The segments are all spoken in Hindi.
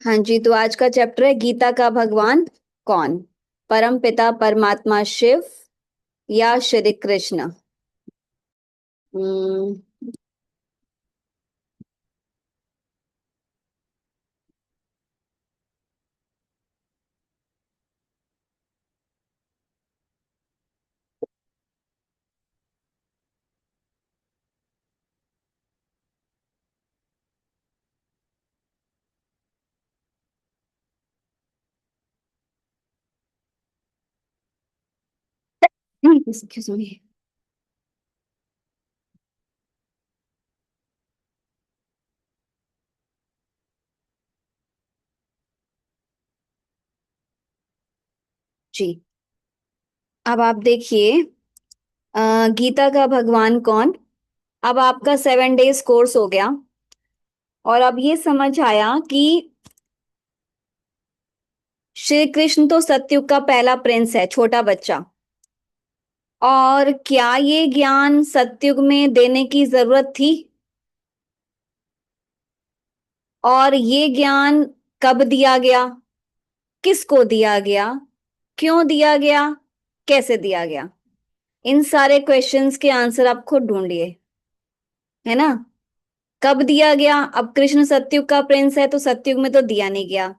हाँ जी, तो आज का चैप्टर है गीता का भगवान कौन। परम पिता परमात्मा शिव या श्री कृष्ण। हम्म। Excuse me. जी, अब आप देखिए। गीता का भगवान कौन। अब आपका 7 डेज कोर्स हो गया और अब ये समझ आया कि श्री कृष्ण तो सतयुग का पहला प्रिंस है, छोटा बच्चा। और क्या ये ज्ञान सतयुग में देने की जरूरत थी? और ये ज्ञान कब दिया गया, किसको दिया गया, क्यों दिया गया, कैसे दिया गया? इन सारे क्वेश्चंस के आंसर आप खुद ढूंढिए, है ना। कब दिया गया? अब कृष्ण सतयुग का प्रिंस है तो सतयुग में तो दिया नहीं गया।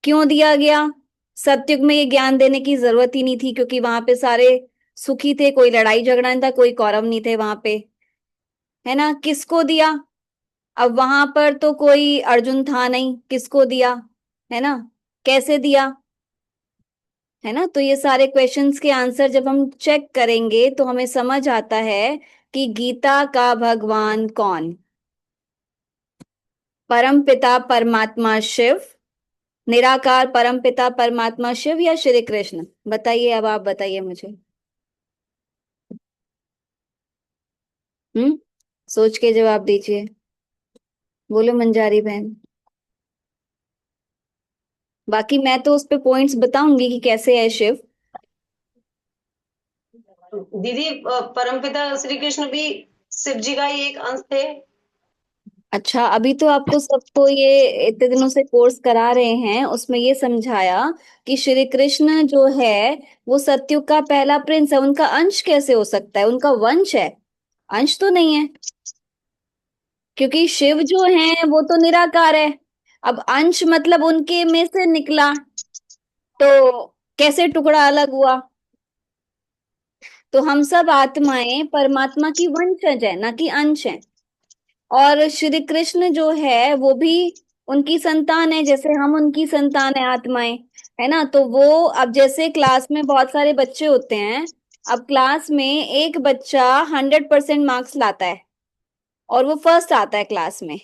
क्यों दिया गया? सतयुग में ये ज्ञान देने की जरूरत ही नहीं थी क्योंकि वहां पे सारे सुखी थे, कोई लड़ाई झगड़ा नहीं था, कोई कौरव नहीं थे वहां पे, है ना। किसको दिया? अब वहां पर तो कोई अर्जुन था नहीं, किसको दिया, है ना। कैसे दिया, है ना। तो ये सारे क्वेश्चंस के आंसर जब हम चेक करेंगे तो हमें समझ आता है कि गीता का भगवान कौन। परम पिता परमात्मा शिव, निराकार परम पिता परमात्मा शिव या श्री कृष्ण। बताइए, अब आप बताइए मुझे। हम्म। सोच के जवाब दीजिए। बोलो मंजारी बहन। बाकी मैं तो उस पे पॉइंट्स बताऊंगी कि कैसे है शिव। दीदी, परमपिता श्री कृष्ण भी शिव जी का ही एक अंश थे। अच्छा, अभी तो आपको सबको ये इतने दिनों से कोर्स करा रहे हैं, उसमें ये समझाया कि श्री कृष्ण जो है वो सतयुग का पहला प्रिंस है। उनका अंश कैसे हो सकता है? उनका वंश है, अंश तो नहीं है। क्योंकि शिव जो है वो तो निराकार है। अब अंश मतलब उनके में से निकला, तो कैसे टुकड़ा अलग हुआ? तो हम सब आत्माएं परमात्मा की वंशज है, ना कि अंश है। और श्री कृष्ण जो है वो भी उनकी संतान है, जैसे हम उनकी संतान है, आत्माएं, है ना। तो वो, अब जैसे क्लास में बहुत सारे बच्चे होते हैं, अब क्लास में एक बच्चा 100% मार्क्स लाता है और वो फर्स्ट आता है क्लास में।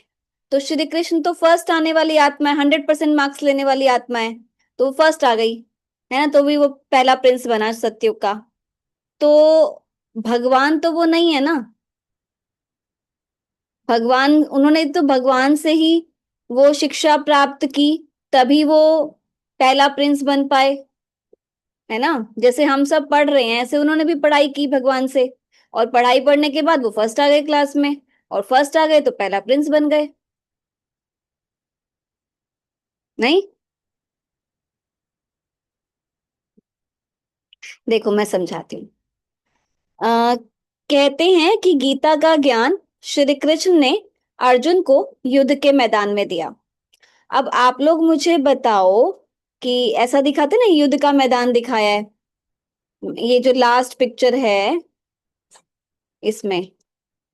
तो श्री कृष्ण तो फर्स्ट आने वाली आत्मा है, 100% मार्क्स लेने वाली आत्मा है। तो वो फर्स्ट आ गई, है ना। तो भी वो पहला प्रिंस बना सत्युग का। तो भगवान तो वो नहीं है ना। भगवान, उन्होंने तो भगवान से ही वो शिक्षा प्राप्त की, तभी वो पहला प्रिंस बन पाए, है ना। जैसे हम सब पढ़ रहे हैं ऐसे उन्होंने भी पढ़ाई की भगवान से, और पढ़ाई पढ़ने के बाद वो फर्स्ट आ गए क्लास में, और फर्स्ट आ गए तो पहला प्रिंस बन गए। नहीं। देखो मैं समझाती हूँ। कहते हैं कि गीता का ज्ञान श्री कृष्ण ने अर्जुन को युद्ध के मैदान में दिया। अब आप लोग मुझे बताओ कि ऐसा दिखाते ना, युद्ध का मैदान दिखाया है, ये जो लास्ट पिक्चर है इसमें,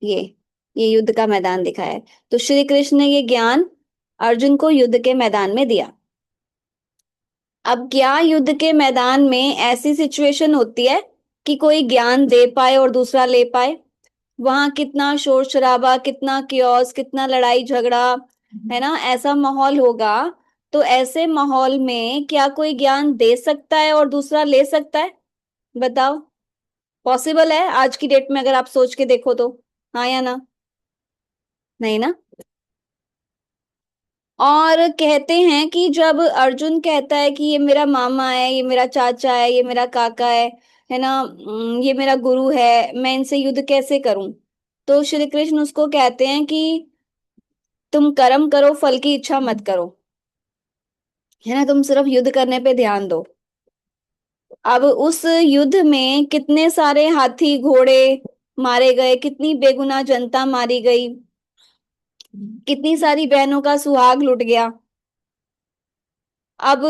ये ये युद्ध का मैदान दिखाया है। तो श्री कृष्ण ने ये ज्ञान अर्जुन को युद्ध के मैदान में दिया। अब क्या युद्ध के मैदान में ऐसी सिचुएशन होती है कि कोई ज्ञान दे पाए और दूसरा ले पाए? वहां कितना शोर शराबा, कितना कियोस, कितना लड़ाई झगड़ा, है ना, ऐसा माहौल होगा। तो ऐसे माहौल में क्या कोई ज्ञान दे सकता है और दूसरा ले सकता है? बताओ। पॉसिबल है आज की डेट में अगर आप सोच के देखो तो? हाँ या ना? नहीं ना। और कहते हैं कि जब अर्जुन कहता है कि ये मेरा मामा है, ये मेरा चाचा है, ये मेरा काका है ना, ये मेरा गुरु है, मैं इनसे युद्ध कैसे करूं? तो श्री कृष्ण उसको कहते हैं कि तुम कर्म करो, फल की इच्छा मत करो। है ना, तुम सिर्फ युद्ध करने पे ध्यान दो। अब उस युद्ध में कितने सारे हाथी घोड़े मारे गए, कितनी बेगुनाह जनता मारी गई, कितनी सारी बहनों का सुहाग लुट गया। अब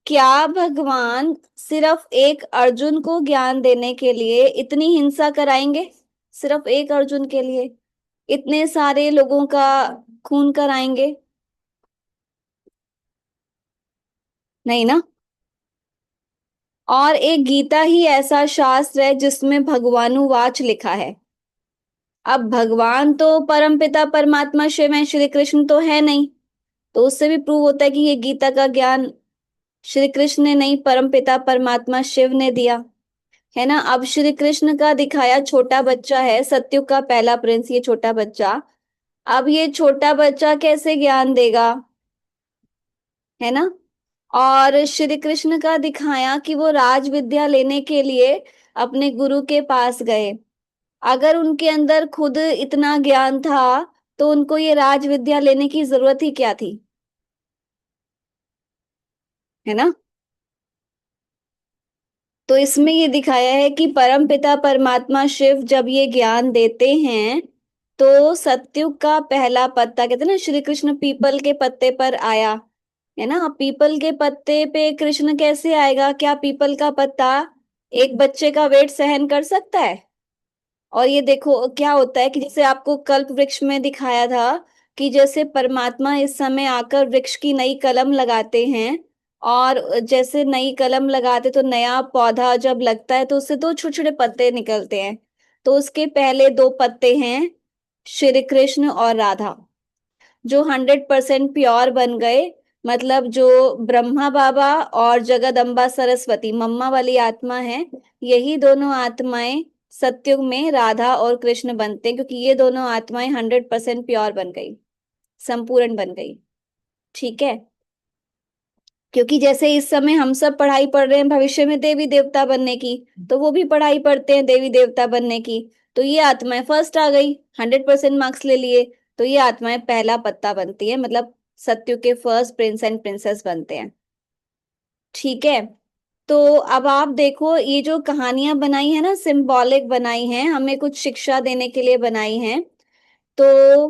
क्या भगवान सिर्फ एक अर्जुन को ज्ञान देने के लिए इतनी हिंसा कराएंगे? सिर्फ एक अर्जुन के लिए इतने सारे लोगों का खून कराएंगे? नहीं ना। और एक गीता ही ऐसा शास्त्र है जिसमें भगवानुवाच लिखा है। अब भगवान तो परमपिता परमात्मा शिव है, श्री कृष्ण तो है नहीं। तो उससे भी प्रूव होता है कि ये गीता का ज्ञान श्री कृष्ण ने नहीं, परमपिता परमात्मा शिव ने दिया। है ना। अब श्री कृष्ण का दिखाया छोटा बच्चा है, सत्युग का पहला प्रिंस, ये छोटा बच्चा। अब ये छोटा बच्चा कैसे ज्ञान देगा? है ना। और श्री कृष्ण का दिखाया कि वो राज विद्या लेने के लिए अपने गुरु के पास गए। अगर उनके अंदर खुद इतना ज्ञान था तो उनको ये राज विद्या लेने की जरूरत ही क्या थी? है ना। तो इसमें ये दिखाया है कि परम पिता परमात्मा शिव जब ये ज्ञान देते हैं तो सत्युग का पहला पत्ता, कहते हैं ना, श्री कृष्ण पीपल के पत्ते पर आया। है ना। पीपल के पत्ते पे कृष्ण कैसे आएगा? क्या पीपल का पत्ता एक बच्चे का वेट सहन कर सकता है? और ये देखो क्या होता है कि जैसे आपको कल्प वृक्ष में दिखाया था कि जैसे परमात्मा इस समय आकर वृक्ष की नई कलम लगाते हैं, और जैसे नई कलम लगाते तो नया पौधा जब लगता है तो उससे दो छोटे छोटे पत्ते निकलते हैं। तो उसके पहले दो पत्ते हैं श्री कृष्ण और राधा, जो 100% प्योर बन गए। मतलब जो ब्रह्मा बाबा और जगदम्बा सरस्वती मम्मा वाली आत्मा है, यही दोनों आत्माएं सत्युग में राधा और कृष्ण बनते हैं, क्योंकि ये दोनों आत्माएं 100% प्योर बन गई, संपूर्ण बन गई। ठीक है। क्योंकि जैसे इस समय हम सब पढ़ाई पढ़ रहे हैं भविष्य में देवी देवता बनने की, तो वो भी पढ़ाई पढ़ते हैं देवी देवता बनने की। तो ये आत्माएं फर्स्ट आ गई, 100% मार्क्स ले लिए, तो ये आत्माएं पहला पत्ता बनती है, मतलब सत्यु के फर्स्ट प्रिंस एंड प्रिंसेस बनते हैं। ठीक है। तो अब आप देखो ये जो कहानियां बनाई है ना, सिंबॉलिक बनाई हैं, हमें कुछ शिक्षा देने के लिए बनाई हैं। तो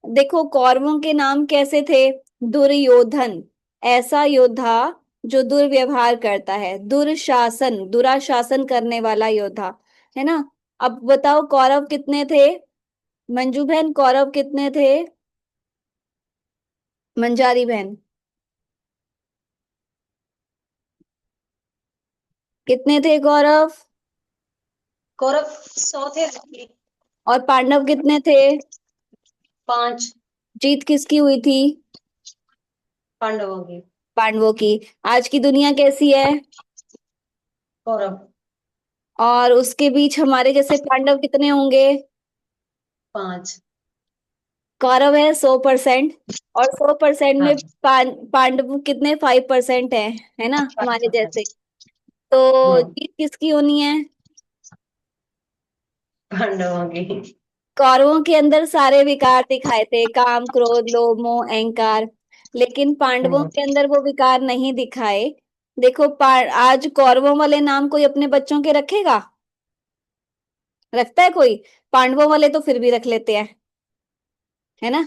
देखो कौरवों के नाम कैसे थे? दुर्योधन, ऐसा योद्धा जो दुर्व्यवहार करता है, दुर्शासन, दुराशासन करने वाला योद्धा। है ना। अब बताओ कौरव कितने थे? मंजू बहन, कौरव कितने थे? मंजारी बहन, कितने थे कौरव? कौरव 100 थे। और पांडव कितने थे? 5 जीत किसकी हुई थी? पांडवों की। पांडवों की। आज की दुनिया कैसी है? कौरव। और उसके बीच हमारे जैसे पांडव कितने होंगे? 5। कौरव है 100%, और 100% हाँ। में पांडव कितने 5% है ना, हमारे जैसे। तो हम्म। जीत किसकी होनी है? पांडवों की। कौरवों के अंदर सारे विकार दिखाए थे, काम क्रोध लोभ मोह अहंकार, लेकिन पांडवों हम्म। के अंदर वो विकार नहीं दिखाए। देखो आज कौरवों वाले नाम कोई अपने बच्चों के रखेगा? रखता है कोई? पांडवों वाले तो फिर भी रख लेते हैं। है ना।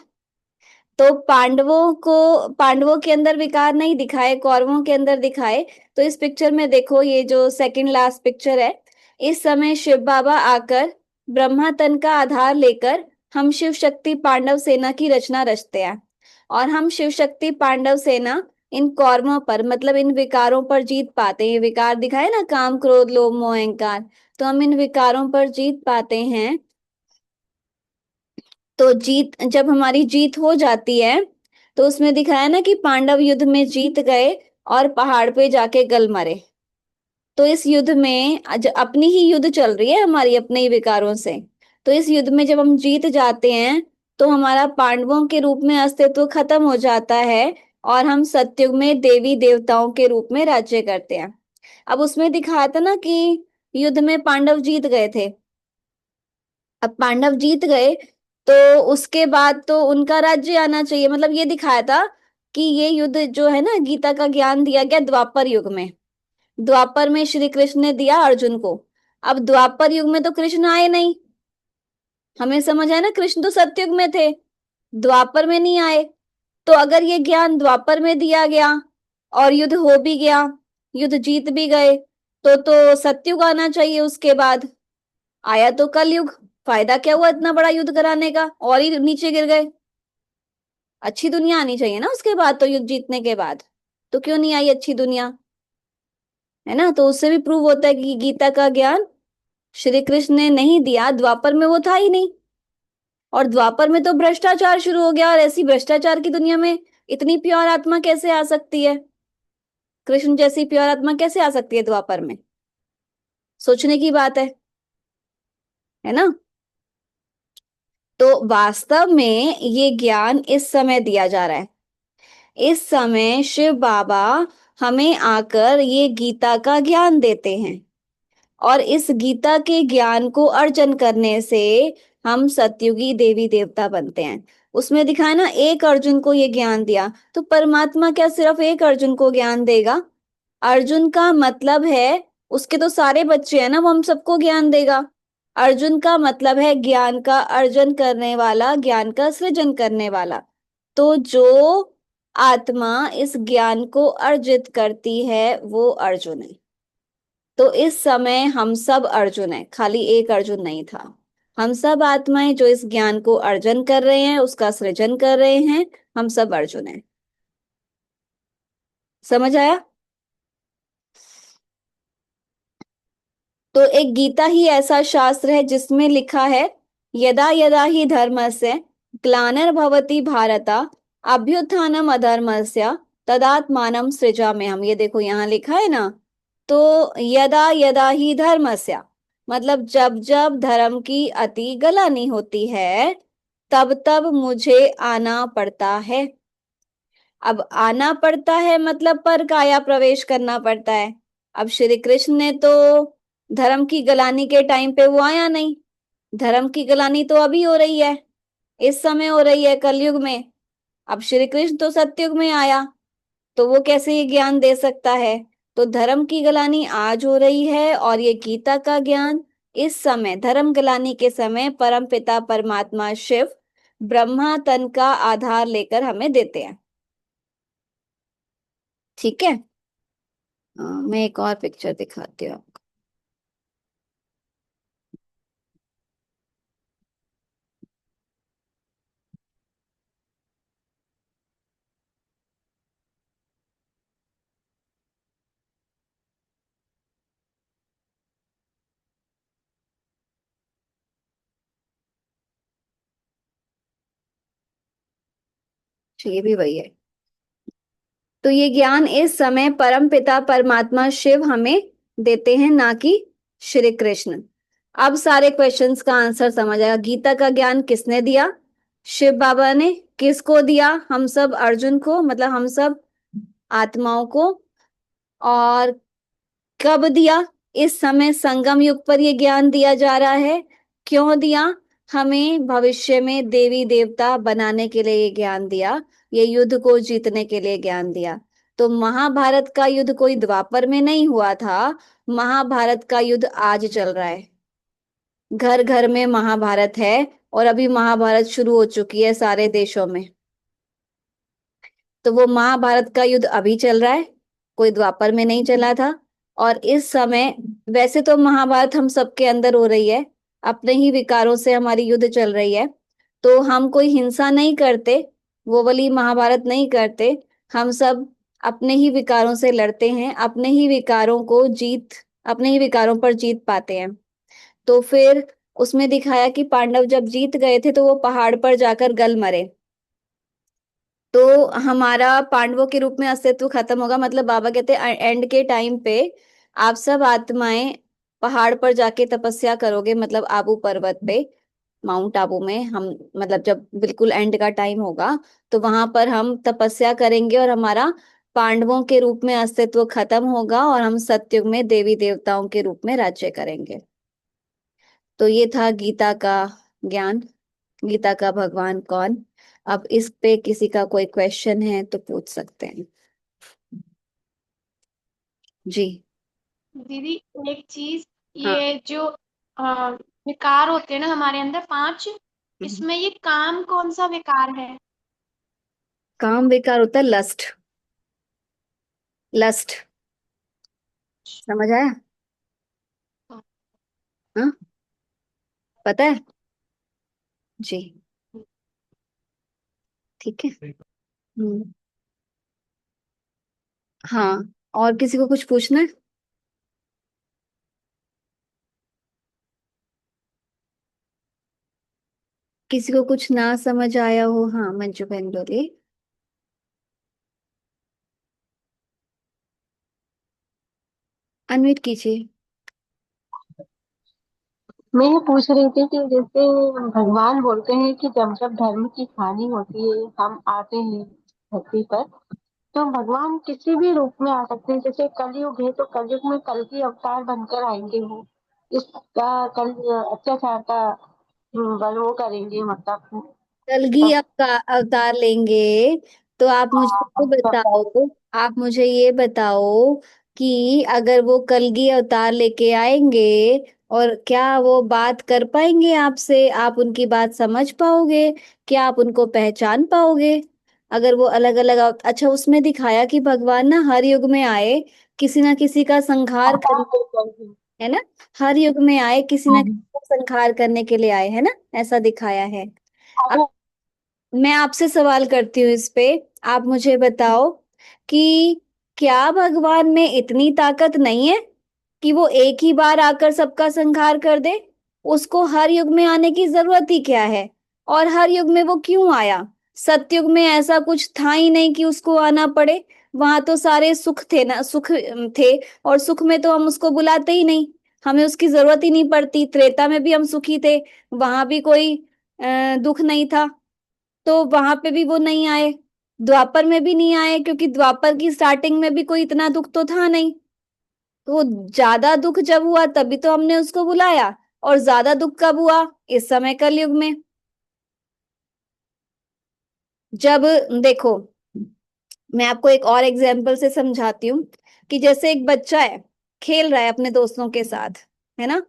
तो पांडवों के अंदर विकार नहीं दिखाए, कौरवों के अंदर दिखाए। तो इस पिक्चर में देखो, ये जो सेकंड लास्ट पिक्चर है, इस समय शिव बाबा आकर ब्रह्मा तन का आधार लेकर हम शिव शक्ति पांडव सेना की रचना रचते हैं। और हम शिव शक्ति पांडव सेना इन कौरवों पर, मतलब इन विकारों पर जीत पाते हैं। ये विकार दिखाए ना, काम क्रोध लोभ मोह अहंकार, तो हम इन विकारों पर जीत पाते हैं। तो जीत, जब हमारी जीत हो जाती है तो उसमें दिखाया ना कि पांडव युद्ध में जीत गए और पहाड़ पे जाके गल मरे। तो इस युद्ध में अपनी ही युद्ध चल रही है हमारी, अपने ही विकारों से। तो इस युद्ध में जब हम जीत जाते हैं तो हमारा पांडवों के रूप में अस्तित्व खत्म हो जाता है, और हम सतयुग में देवी देवताओं के रूप में राज्य करते हैं। अब उसमें दिखाया था ना कि युद्ध में पांडव जीत गए थे। अब पांडव जीत गए तो उसके बाद तो उनका राज्य आना चाहिए, मतलब ये दिखाया था कि ये युद्ध जो है ना, गीता का ज्ञान दिया गया द्वापर युग में। द्वापर में श्री कृष्ण ने दिया अर्जुन को। अब द्वापर युग में तो कृष्ण आए नहीं, हमें समझ आया ना, कृष्ण तो सतयुग में थे, द्वापर में नहीं आए। तो अगर ये ज्ञान द्वापर में दिया गया और युद्ध हो भी गया, युद्ध जीत भी गए, तो सतयुग आना चाहिए उसके बाद। आया तो कलयुग, फायदा क्या हुआ इतना बड़ा युद्ध कराने का, और ही नीचे गिर गए। अच्छी दुनिया आनी चाहिए ना उसके बाद, तो युद्ध जीतने के बाद। तो क्यों नहीं आई अच्छी दुनिया, है ना। तो उससे भी प्रूव होता है कि गीता का ज्ञान श्री कृष्ण ने नहीं दिया, द्वापर में वो था ही नहीं। और द्वापर में तो भ्रष्टाचार शुरू हो गया, और ऐसी भ्रष्टाचार की दुनिया में इतनी प्योर आत्मा कैसे आ सकती है, कृष्ण जैसी प्योर आत्मा कैसे आ सकती है द्वापर में। सोचने की बात है ना। तो वास्तव में ये ज्ञान इस समय दिया जा रहा है। इस समय शिव बाबा हमें आकर ये गीता का ज्ञान देते हैं, और इस गीता के ज्ञान को अर्जन करने से हम सतयुगी देवी देवता बनते हैं। उसमें दिखा है ना, एक अर्जुन को ये ज्ञान दिया, तो परमात्मा क्या सिर्फ एक अर्जुन को ज्ञान देगा? अर्जुन का मतलब है उसके तो सारे बच्चे हैं ना, वो हम सबको ज्ञान देगा। अर्जुन का मतलब है ज्ञान का अर्जन करने वाला, ज्ञान का सृजन करने वाला। तो जो आत्मा इस ज्ञान को अर्जित करती है वो अर्जुन है। तो इस समय हम सब अर्जुन हैं, खाली एक अर्जुन नहीं था। हम सब आत्माएं जो इस ज्ञान को अर्जन कर रहे हैं, उसका सृजन कर रहे हैं, हम सब अर्जुन हैं। समझ आया। तो एक गीता ही ऐसा शास्त्र है जिसमें लिखा है, यदा यदा ही धर्मस्य ग्लानिर्भवति भारता अभ्युत्थानम अधर्मस्य तदात्मानं सृजाम्यहम्। ये देखो यहाँ लिखा है ना। तो यदा यदा ही धर्मस्य, मतलब जब जब धर्म की अति गलानी होती है, तब तब मुझे आना पड़ता है। अब आना पड़ता है मतलब पर काया प्रवेश करना पड़ता है। अब श्री कृष्ण ने तो धर्म की गलानी के टाइम पे वो आया नहीं, धर्म की गलानी तो अभी हो रही है, इस समय हो रही है कलयुग में। अब श्री कृष्ण तो सतयुग में आया, तो वो कैसे ये ज्ञान दे सकता है? तो धर्म की गलानी आज हो रही है, और ये गीता का ज्ञान इस समय धर्म गलानी के समय परम पिता परमात्मा शिव ब्रह्मा तन का आधार लेकर हमें देते हैं। ठीक है। मैं एक और पिक्चर दिखाती हूँ आपको। तो ये भी वही है। तो ये ज्ञान इस समय परम पिता परमात्मा शिव हमें देते हैं, ना कि श्री कृष्ण। अब सारे क्वेश्चंस का आंसर समझ आएगा। गीता का ज्ञान किसने दिया? शिव बाबा ने। किसको दिया? हम सब अर्जुन को, मतलब हम सब आत्माओं को। और कब दिया? इस समय संगम युग पर ये ज्ञान दिया जा रहा है। क्यों दिया? हमें भविष्य में देवी देवता बनाने के लिए ये ज्ञान दिया, ये युद्ध को जीतने के लिए ज्ञान दिया। तो महाभारत का युद्ध कोई द्वापर में नहीं हुआ था, महाभारत का युद्ध आज चल रहा है। घर घर में महाभारत है, और अभी महाभारत शुरू हो चुकी है सारे देशों में। तो वो महाभारत का युद्ध अभी चल रहा है, कोई द्वापर में नहीं चला था। और इस समय वैसे तो महाभारत हम सबके अंदर हो रही है, अपने ही विकारों से हमारी युद्ध चल रही है। तो हम कोई हिंसा नहीं करते, वो वाली महाभारत नहीं करते। हम सब अपने ही विकारों से लड़ते हैं, अपने ही विकारों को जीत, अपने ही विकारों पर जीत पाते हैं। तो फिर उसमें दिखाया कि पांडव जब जीत गए थे तो वो पहाड़ पर जाकर गल मरे। तो हमारा पांडवों के रूप में अस्तित्व खत्म होगा, मतलब बाबा कहते हैं एंड के टाइम पे आप सब आत्माएं पहाड़ पर जाके तपस्या करोगे, मतलब आबू पर्वत पे, माउंट आबू में हम, मतलब जब बिल्कुल एंड का टाइम होगा तो वहां पर हम तपस्या करेंगे, और हमारा पांडवों के रूप में अस्तित्व खत्म होगा, और हम सतयुग में देवी देवताओं के रूप में राज्य करेंगे। तो ये था गीता का ज्ञान। गीता का भगवान कौन? अब इस पे किसी का कोई क्वेश्चन है तो पूछ सकते हैं। जी। दीदी, एक चीज, हाँ। ये जो विकार होते हैं ना हमारे अंदर पांच, हम्म। इसमें ये काम कौन सा विकार है? काम बेकार होता है, लस्ट। लस्ट। समझ आया? हाँ। पता है। जी। ठीक है। हम्म। हाँ। और किसी को कुछ पूछना है? किसी को कुछ ना समझ आया हो? हाँ, मंजू बहन बोलिए। अनम्यूट कीजिए। मैं ये पूछ रही थी कि जैसे भगवान बोलते हैं कि जब जब धर्म की हानि होती है हम आते हैं धरती पर, तो भगवान किसी भी रूप में आ सकते हैं। जैसे कलयुग है तो कलयुग में कल की अवतार बनकर आएंगे वो, इसका कल अत्याचार का बल वो करेंगे, मतलब कलगी तब अवतार लेंगे। तो आप मुझे ये अत्याचार। बताओ, आप मुझे ये बताओ कि अगर वो कलगी अवतार लेके आएंगे, और क्या वो बात कर पाएंगे आपसे? आप उनकी बात समझ पाओगे? क्या आप उनको पहचान पाओगे? अगर वो अलग अलग अच्छा, उसमें दिखाया कि भगवान ना हर युग में आए, किसी ना किसी का संहार कर, अवतार लेकर ही। है ना? हर युग में आए, किसी ना हम्म। किसी का संहार करने के लिए आए, है ना? ऐसा दिखाया है। अरे, मैं आपसे सवाल करती हूँ इस पे। आप मुझे बताओ कि क्या भगवान में इतनी ताकत नहीं है कि वो एक ही बार आकर सबका संहार कर दे? उसको हर युग में आने की जरूरत ही क्या है? और हर युग में वो क्यों आया? सतयुग में ऐसा कुछ था ही नहीं कि उसको आना पड़े। वहां तो सारे सुख थे ना, सुख थे। और सुख में तो हम उसको बुलाते ही नहीं, हमें उसकी जरूरत ही नहीं पड़ती। त्रेता में भी हम सुखी थे, वहां भी कोई दुख नहीं था, तो वहां पे भी वो नहीं आए। द्वापर में भी नहीं आए, क्योंकि द्वापर की स्टार्टिंग में भी कोई इतना दुख तो था नहीं। तो वो ज्यादा दुख जब हुआ तभी तो हमने उसको बुलाया। और ज्यादा दुख कब हुआ? इस समय कलयुग में। जब, देखो, मैं आपको एक और एग्जाम्पल से समझाती हूँ। कि जैसे एक बच्चा है, खेल रहा है अपने दोस्तों के साथ, है ना?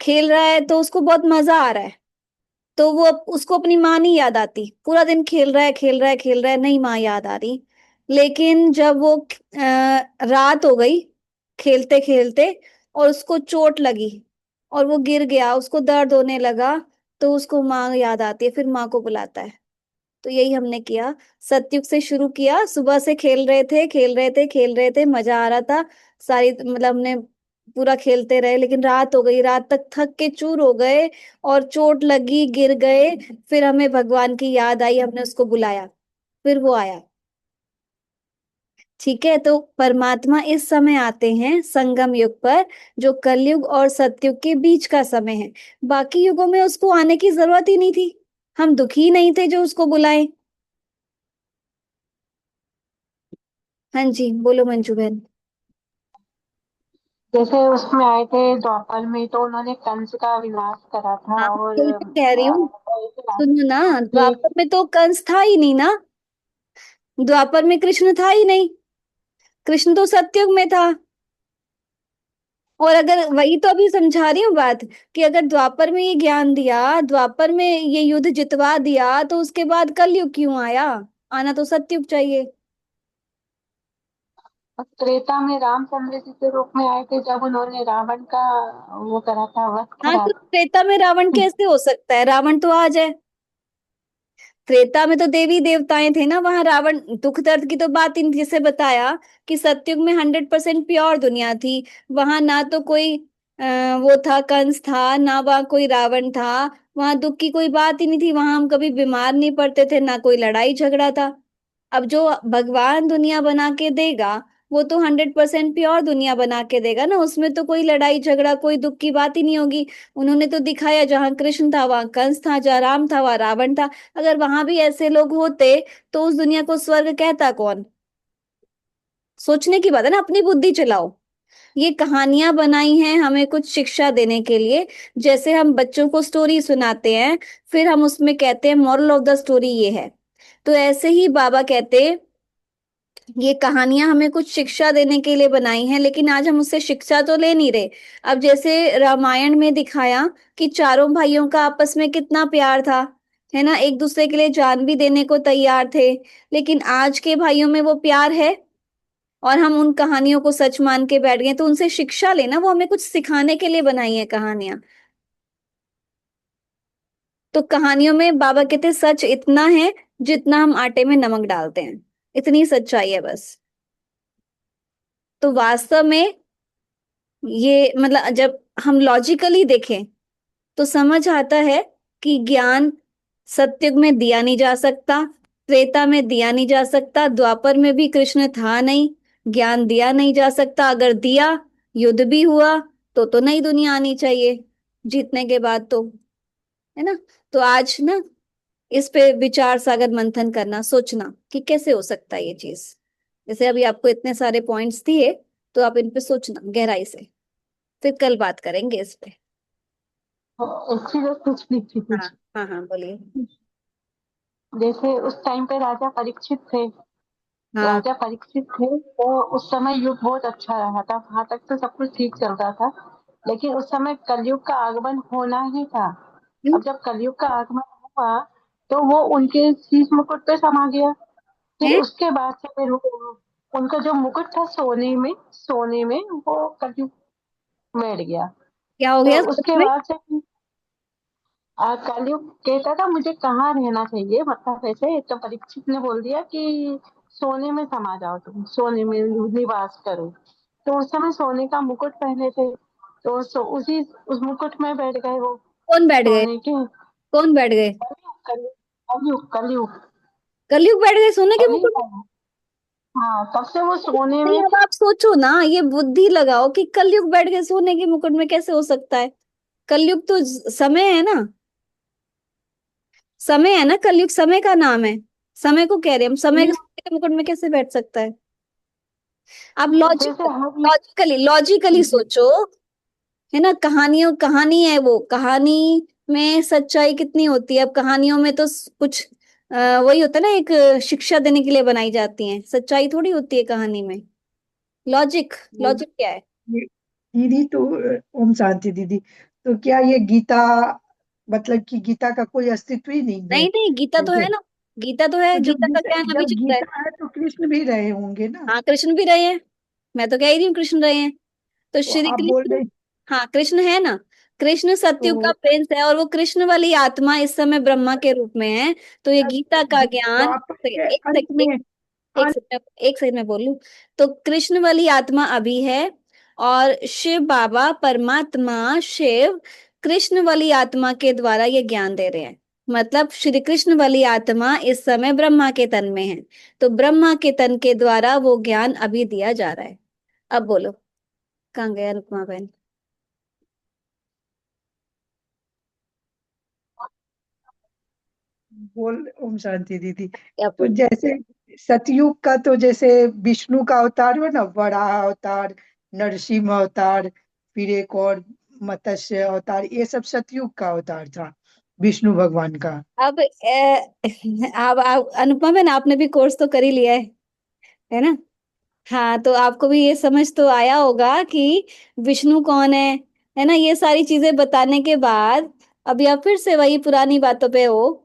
खेल रहा है तो उसको बहुत मजा आ रहा है। तो वो उसको अपनी माँ नहीं याद आती, पूरा दिन खेल रहा है, खेल रहा है, खेल रहा है, नहीं माँ याद आ रही। लेकिन जब वो रात हो गई खेलते खेलते, और उसको चोट लगी, और वो गिर गया, उसको दर्द होने लगा, तो उसको माँ याद आती है, फिर माँ को बुलाता है। तो यही हमने किया। सतयुग से शुरू किया, सुबह से खेल रहे थे, खेल रहे थे, खेल रहे थे, मजा आ रहा था। सारी मतलब हमने पूरा खेलते रहे, लेकिन रात हो गई, रात तक थक के चूर हो गए, और चोट लगी, गिर गए। फिर हमें भगवान की याद आई, हमने उसको बुलाया, फिर वो आया। ठीक है, तो परमात्मा इस समय आते हैं संगम युग पर, जो कलयुग और सतयुग के बीच का समय है। बाकी युगों में उसको आने की जरूरत ही नहीं थी, हम दुखी नहीं थे जो उसको बुलाए। हाँ जी, बोलो मंजू बहन। जैसे उसमें आए थे द्वापर में तो उन्होंने कंस का विनाश करा था, हाँ, और तो मैं कह रही हूँ, सुनो ना, कि द्वापर में तो कंस था ही नहीं ना। द्वापर में कृष्ण था ही नहीं, कृष्ण तो सतयुग में था। और अगर वही तो अभी समझा रही हूँ बात, कि अगर द्वापर में ये ज्ञान दिया, द्वापर में ये युद्ध जितवा दिया, तो उसके बाद कलयुग क्यों आया? आना तो सतयुग चाहिए। त्रेता में रामचंद्र जी के रूप में आए थे जब उन्होंने रावण का वो करा था, वध हाँ, करा तो त्रेता में रावण कैसे हो सकता है? रावण तो आ जाए। त्रेता में तो देवी देवताएं थे ना, वहां रावण दुख दर्द की तो बात ही नहीं। जैसे बताया कि सतयुग में 100% प्योर दुनिया थी, वहां ना तो कोई वो था, कंस था, ना वहां कोई रावण था। वहां दुख की कोई बात ही नहीं थी, वहां हम कभी बीमार नहीं पड़ते थे, ना कोई लड़ाई झगड़ा था। अब जो भगवान दुनिया बना के देगा, वो तो 100% प्योर दुनिया बना के देगा ना, उसमें तो कोई लड़ाई झगड़ा, कोई दुख की बात ही नहीं होगी। उन्होंने तो दिखाया, जहां कृष्ण था वहां कंस था, जहां राम था वहां रावण था। अगर वहां भी ऐसे लोग होते, तो उस दुनिया को स्वर्ग कहता कौन? सोचने की बात है ना, अपनी बुद्धि चलाओ। ये कहानियां बनाई हैं हमें कुछ शिक्षा देने के लिए। जैसे हम बच्चों को स्टोरी सुनाते हैं, फिर हम उसमें कहते हैं मॉरल ऑफ द स्टोरी ये है। तो ऐसे ही बाबा कहते ये कहानियां हमें कुछ शिक्षा देने के लिए बनाई हैं, लेकिन आज हम उससे शिक्षा तो ले नहीं रहे। अब जैसे रामायण में दिखाया कि चारों भाइयों का आपस में कितना प्यार था, है ना, एक दूसरे के लिए जान भी देने को तैयार थे। लेकिन आज के भाइयों में वो प्यार है? और हम उन कहानियों को सच मान के बैठ गए। तो उनसे शिक्षा लेना, वो हमें कुछ सिखाने के लिए बनाई है कहानियां। तो कहानियों में बाबा कहते सच इतना है जितना हम आटे में नमक डालते हैं, इतनी सच्चाई है बस। तो वास्तव में ये मतलब जब हम लॉजिकली देखें तो समझ आता है कि ज्ञान सतयुग में दिया नहीं जा सकता, त्रेता में दिया नहीं जा सकता, द्वापर में भी कृष्ण था नहीं, ज्ञान दिया नहीं जा सकता। अगर दिया, युद्ध भी हुआ, तो नई दुनिया आनी चाहिए जीतने के बाद तो, है ना। तो आज ना इस पे विचार सागर मंथन करना, सोचना कि कैसे हो सकता है ये चीज। जैसे अभी आपको इतने सारे पॉइंट्स दिए, तो आप इन पे सोचना गहराई से, फिर कल बात करेंगे इस पे। एक चीज और पूछनी थी हाँ कुछ। हाँ हाँ, बोलिए। जैसे उस टाइम पे राजा परीक्षित थे, हाँ। राजा परीक्षित थे तो उस समय युग बहुत अच्छा रहा था, वहां तक तो सब कुछ ठीक चल रहा था। लेकिन उस समय कलयुग का आगमन होना ही था। हम्म, अब जब कलयुग का आगमन हुआ तो वो उनके शीश मुकुट पे समा गया। फिर है। उसके बाद से फिर उनका जो मुकुट था सोने में वो कलयुग बैठ गया। क्या हो तो गया सच उसके में? बाद से कलयुग कहता था मुझे कहाँ रहना चाहिए, मतलब ऐसे तो परीक्षित ने बोल दिया कि सोने में समा जाओ, तुम सोने में निवास करो। तो उस समय सोने का मुकुट पहने थे, तो उसी उस मुकुट में बैठ गए वो कौन बैठ गए? सोने के। कौन बैठ गए? कलयुग कलयुग कलयुग कलयुग बैठ गए सोने के मुकुट में? कलयुग। हाँ, तब से वो सोने नहीं, में अब थे। आप सोचो ना, ये बुद्धि लगाओ कि कलयुग बैठ गए सोने के मुकुट में, कैसे हो सकता है? कलयुग तो समय है ना, समय है ना, कलयुग समय का नाम है। समय को कह रहे हैं हम, समय के कलयुग सोने के मुकुट में कैसे बैठ सकता है? आप लॉजिक जैसे हर लॉजिकली लॉजिकली सोचो, है ना। कहानियों कहानी है, वो कहानी में सच्चाई कितनी होती है? अब कहानियों में तो कुछ वही होता है ना, एक शिक्षा देने के लिए बनाई जाती है, सच्चाई थोड़ी होती है कहानी में। लॉजिक, लॉजिक क्या है? ये- दीदी तो ओम शांति दीदी। तो क्या ये गीता, मतलब कि गीता का कोई अस्तित्व ही नहीं है? नहीं नहीं, गीता तो है जैसे ना, गीता तो है, तो गीता का ज्ञान अभी जब चल रहा है। गीता है तो कृष्ण भी रहे होंगे ना? हाँ, कृष्ण भी रहे हैं, मैं तो कह ही रही हूँ कृष्ण रहे हैं। तो तो श्री आप बोल कृष्ण, रहे हाँ कृष्ण है ना। कृष्ण सत्युग का तो प्रिंस है, और वो कृष्ण वाली आत्मा इस समय ब्रह्मा के रूप में है। तो ये गीता का ज्ञान, द्वापर के एक अंत सेकंड, में एक सेकंड में बोलूं। तो कृष्ण वाली आत्मा अभी है, और शिव बाबा परमात्मा शिव कृष्ण वाली आत्मा के द्वारा ये ज्ञान दे रहे हैं। मतलब श्री कृष्ण वाली आत्मा इस समय ब्रह्मा के तन में है, तो ब्रह्मा के तन के द्वारा वो ज्ञान अभी दिया जा रहा है। अब बोलो, कहाँ गए अनुपमा बहन? बोल ओम शांति दीदी। क्या तो बोल? जैसे सतयुग का तो जैसे विष्णु का अवतार हो ना, वराह अवतार, नरसिंह अवतार, फिर एक और मत्स्य अवतार, ये सब सतयुग का अवतार था विष्णु भगवान का। अब आप अनुपमा बहन, आपने भी कोर्स तो कर ही लिया है ना। हाँ, तो आपको भी ये समझ तो आया होगा कि विष्णु कौन है ना। ये सारी चीजें बताने के बाद अभी आप फिर से वही पुरानी बातों पे हो।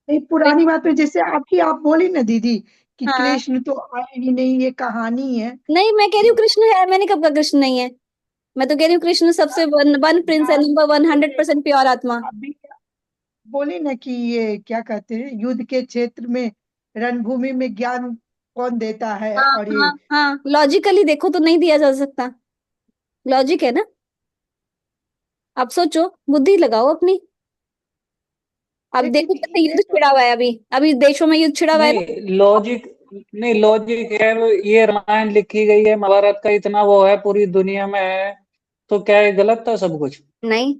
नहीं, पुरानी बात में जैसे आपकी आप बोली ना दीदी कि हाँ, कृष्ण तो आए ही नहीं, ये कहानी है। नहीं मैं कह रही हूँ तो कृष्ण है, मैंने कब कहा कृष्ण नहीं है? मैं तो कह रही हूँ कृष्ण सबसे वन वन प्रिंस है, आप नंबर वन, बोले 100% प्योर आत्मा। अभी बोले ना कि ये क्या कहते हैं, युद्ध के क्षेत्र में रणभूमि में ज्ञान कौन देता है, हाँ और हाँ ये हाँ, लॉजिकली देखो तो नहीं दिया जा सकता। लॉजिक है ना। आप सोचो, बुद्धि लगाओ अपनी। अब लेकिन देखो कैसे ये युद्ध तो छिड़ा हुआ है, अभी अभी देशों में युद्ध छिड़ा हुआ है ना। नहीं लॉजिक, नहीं लॉजिक है। ये रामायण लिखी गई है, महाभारत का इतना वो है, पूरी दुनिया में है, तो क्या ये गलत था सब कुछ? नहीं,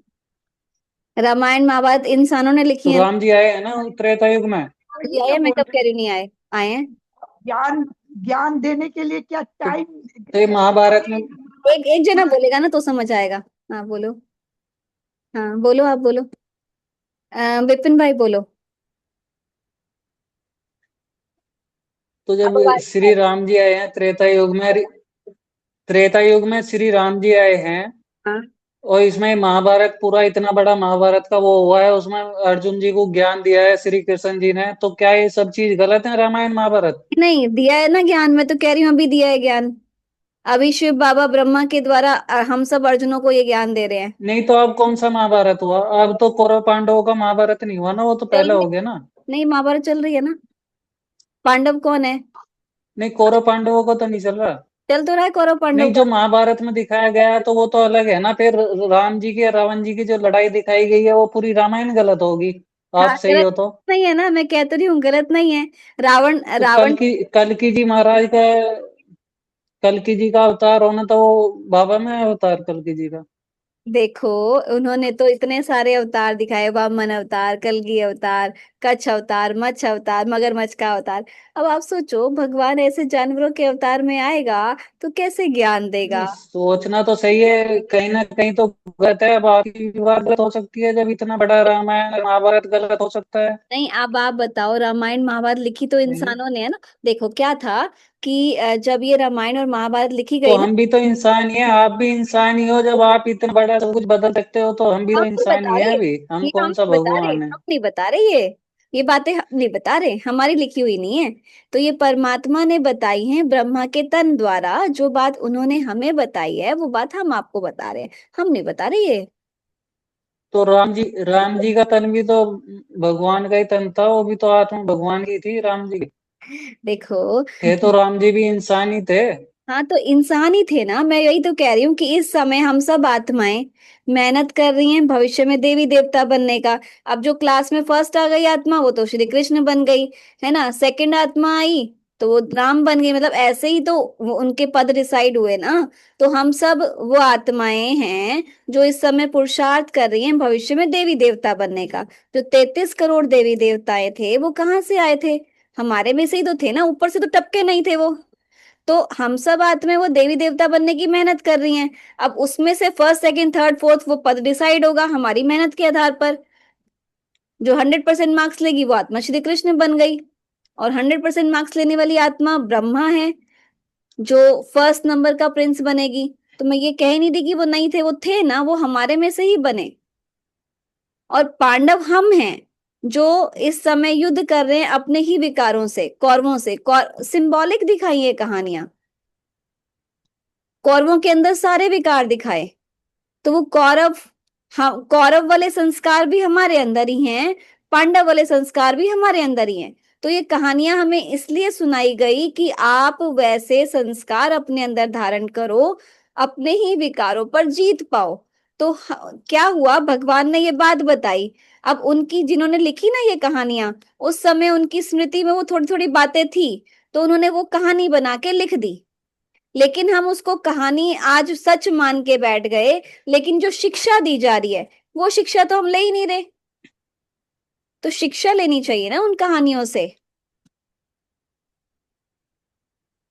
रामायण महाभारत इंसानों ने लिखी तो है। राम जी आए हैं ना त्रेता युग में। भी वही आए ना हैं, मैं बोल कब रहे कह हैं। रही हूँ नहीं आए? आए हैं। ज्ञान ज्ञान देने के लिए क्या तो, टाइम? तो ये महाभारत में, एक एक जना बोलेगा ना तो समझ आएगा। हाँ बोलो। हाँ बोलो, आप बोलो। विपिन भाई बोलो। तो जब अब आवाज आ श्री रही राम जी आए हैं त्रेता युग में श्री राम जी आए हैं, है। हाँ, और इसमें महाभारत पूरा इतना बड़ा महाभारत का वो हुआ है, उसमें अर्जुन जी को ज्ञान दिया है श्री कृष्ण जी ने, तो क्या ये सब चीज गलत है रामायण महाभारत? नहीं दिया है ना ज्ञान, मैं तो कह रही हूँ अभी दिया है ज्ञान। अभी शिव बाबा ब्रह्मा के द्वारा हम सब अर्जुनों को ये ज्ञान दे रहे हैं। नहीं तो अब कौन सा महाभारत हुआ? अब तो कौरव पांडवों का महाभारत नहीं हुआ ना, वो तो चल पहले रही, हो गया ना। नहीं महाभारत चल रही है ना। पांडव कौन है? नहीं, कौरव पांडवों का तो नहीं चल रहा। चल तो रहा है कौरव पांडव नहीं, का। जो महाभारत में दिखाया गया है तो वो तो अलग है ना, फिर राम जी की और रावण जी की जो लड़ाई दिखाई गई है वो पूरी रामायण गलत होगी, हाँ आप सही गलत हो तो। नहीं है ना, मैं कह तो रही हूँ गलत नहीं है। रावण तो रावण कल की जी महाराज का, कल की जी का अवतार होना तो वो बाबा में है अवतार कल की जी का। देखो, उन्होंने तो इतने सारे अवतार दिखाए, वामन अवतार, कल्कि अवतार, कच्छ अवतार, मच्छ अवतार, मगरमच्छ का अवतार। अब आप सोचो भगवान ऐसे जानवरों के अवतार में आएगा तो कैसे ज्ञान देगा? नहीं, सोचना तो सही है, कहीं ना कहीं तो गलत है। अब आपकी बात गलत हो सकती है, जब इतना बड़ा रामायण महाभारत गलत हो सकता है। नहीं, अब आप बताओ, रामायण महाभारत लिखी तो नहीं, इंसानों ने है ना। देखो क्या था कि जब ये रामायण और महाभारत लिखी तो गई ना। हम भी तो इंसान ही है, आप भी इंसान ही हो। जब आप इतना बड़ा सब कुछ बदल सकते हो तो हम भी हम तो नहीं इंसान ही बता है, रहे, अभी हम ये हम कौन सा नहीं बता रहे, भगवान है? हम नहीं बता रहे ये बातें हम नहीं बता रहे, हमारी लिखी हुई नहीं है। तो ये परमात्मा ने बताई है ब्रह्मा के तन द्वारा, जो बात उन्होंने हमें बताई है वो बात हम आपको बता रहे हैं, हम नहीं बता रहे ये। तो राम जी का तन भी तो भगवान का ही तन था, वो भी तो आत्मा भगवान की थी राम जी। देखो, थे तो राम जी भी इंसान ही थे। हाँ तो इंसान ही थे ना, मैं यही तो कह रही हूँ कि इस समय हम सब आत्माएं मेहनत कर रही हैं भविष्य में देवी देवता बनने का। अब जो क्लास में फर्स्ट आ गई आत्मा वो तो श्री कृष्ण बन गई, है ना। सेकंड आत्मा आई तो वो राम बन गई, मतलब ऐसे ही तो वो उनके पद डिसाइड हुए ना। तो हम सब वो आत्माएं हैं जो इस समय पुरुषार्थ कर रही हैं भविष्य में देवी देवता बनने का। जो 33 करोड़ देवी देवताएं थे वो कहाँ से आए थे? हमारे में से ही तो थे ना, ऊपर से तो टपके नहीं थे वो। तो हम सब आत्मा वो देवी देवता बनने की मेहनत कर रही हैं। अब उसमें से फर्स्ट सेकंड थर्ड फोर्थ वो पद डिसाइड होगा हमारी मेहनत के आधार पर। जो 100% मार्क्स लेगी वो आत्मा श्री कृष्ण बन गई, और 100% मार्क्स लेने वाली आत्मा ब्रह्मा है जो फर्स्ट नंबर का प्रिंस बनेगी। तो मैं ये कह ही नहीं रही कि वो नहीं थे, वो थे ना, वो हमारे में से ही बने। और पांडव हम हैं जो इस समय युद्ध कर रहे हैं अपने ही विकारों से, कौरवों से। सिंबॉलिक दिखाई है कहानियां, कौरवों के अंदर सारे विकार दिखाए। तो वो कौरव, हाँ कौरव वाले संस्कार भी हमारे अंदर ही हैं, पांडव वाले संस्कार भी हमारे अंदर ही हैं। तो ये कहानियां हमें इसलिए सुनाई गई कि आप वैसे संस्कार अपने अंदर धारण करो, अपने ही विकारों पर जीत पाओ। तो क्या हुआ, भगवान ने ये बात बताई। अब उनकी जिन्होंने लिखी ना ये कहानियां, उस समय उनकी स्मृति में वो थोड़ी थोड़ी बातें थी, तो उन्होंने वो कहानी बना के लिख दी। लेकिन हम उसको कहानी आज सच मान के बैठ गए, लेकिन जो शिक्षा दी जा रही है वो शिक्षा तो हम ले ही नहीं रहे। तो शिक्षा लेनी चाहिए ना उन कहानियों से।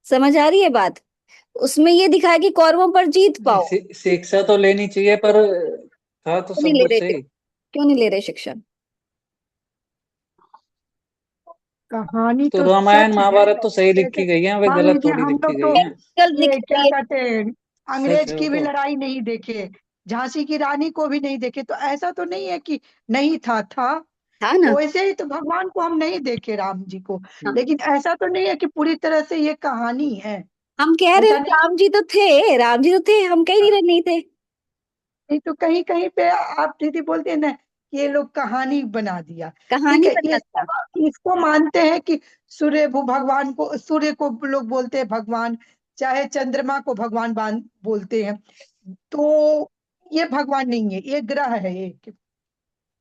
समझ आ रही है बात? उसमें ये दिखाया कि कौरवों पर जीत नहीं, पाओ। शिक्षा तो लेनी चाहिए, पर था तो क्यों नहीं सब ले कुछ रहे? सही। क्यों नहीं ले रहे शिक्षा? कहानी तो तो रामायण सच है। महाभारत तो सही जैसे लिखी गई है, वे मान गलत लीजिए थोड़ी हम लिखी लोग तो गई है। गलत ये दिखा क्या रही है। कहते हैं, सच अंग्रेज है वो की भी तो। लड़ाई नहीं देखे, झांसी की रानी को भी नहीं देखे, तो ऐसा तो नहीं है कि नहीं था। था ना। तो वैसे ही तो भगवान को हम नहीं देखे, राम जी को। हाँ, लेकिन ऐसा तो नहीं है कि पूरी तरह से ये कहानी है, हम कह रहे ऐसा हैं नहीं। राम जी तो थे, राम जी तो थे, हम कह नहीं रहे नहीं थे। नहीं तो कहीं कहीं पे आप दीदी बोलते हैं ना कि ये लोग कहानी बना दिया। ठीक कहानी है, ये बना था। इसको मानते हैं कि भगवान को, सूर्य को लोग बोलते हैं भगवान, चाहे चंद्रमा को भगवान बोलते हैं। तो ये भगवान नहीं है, ये ग्रह है एक।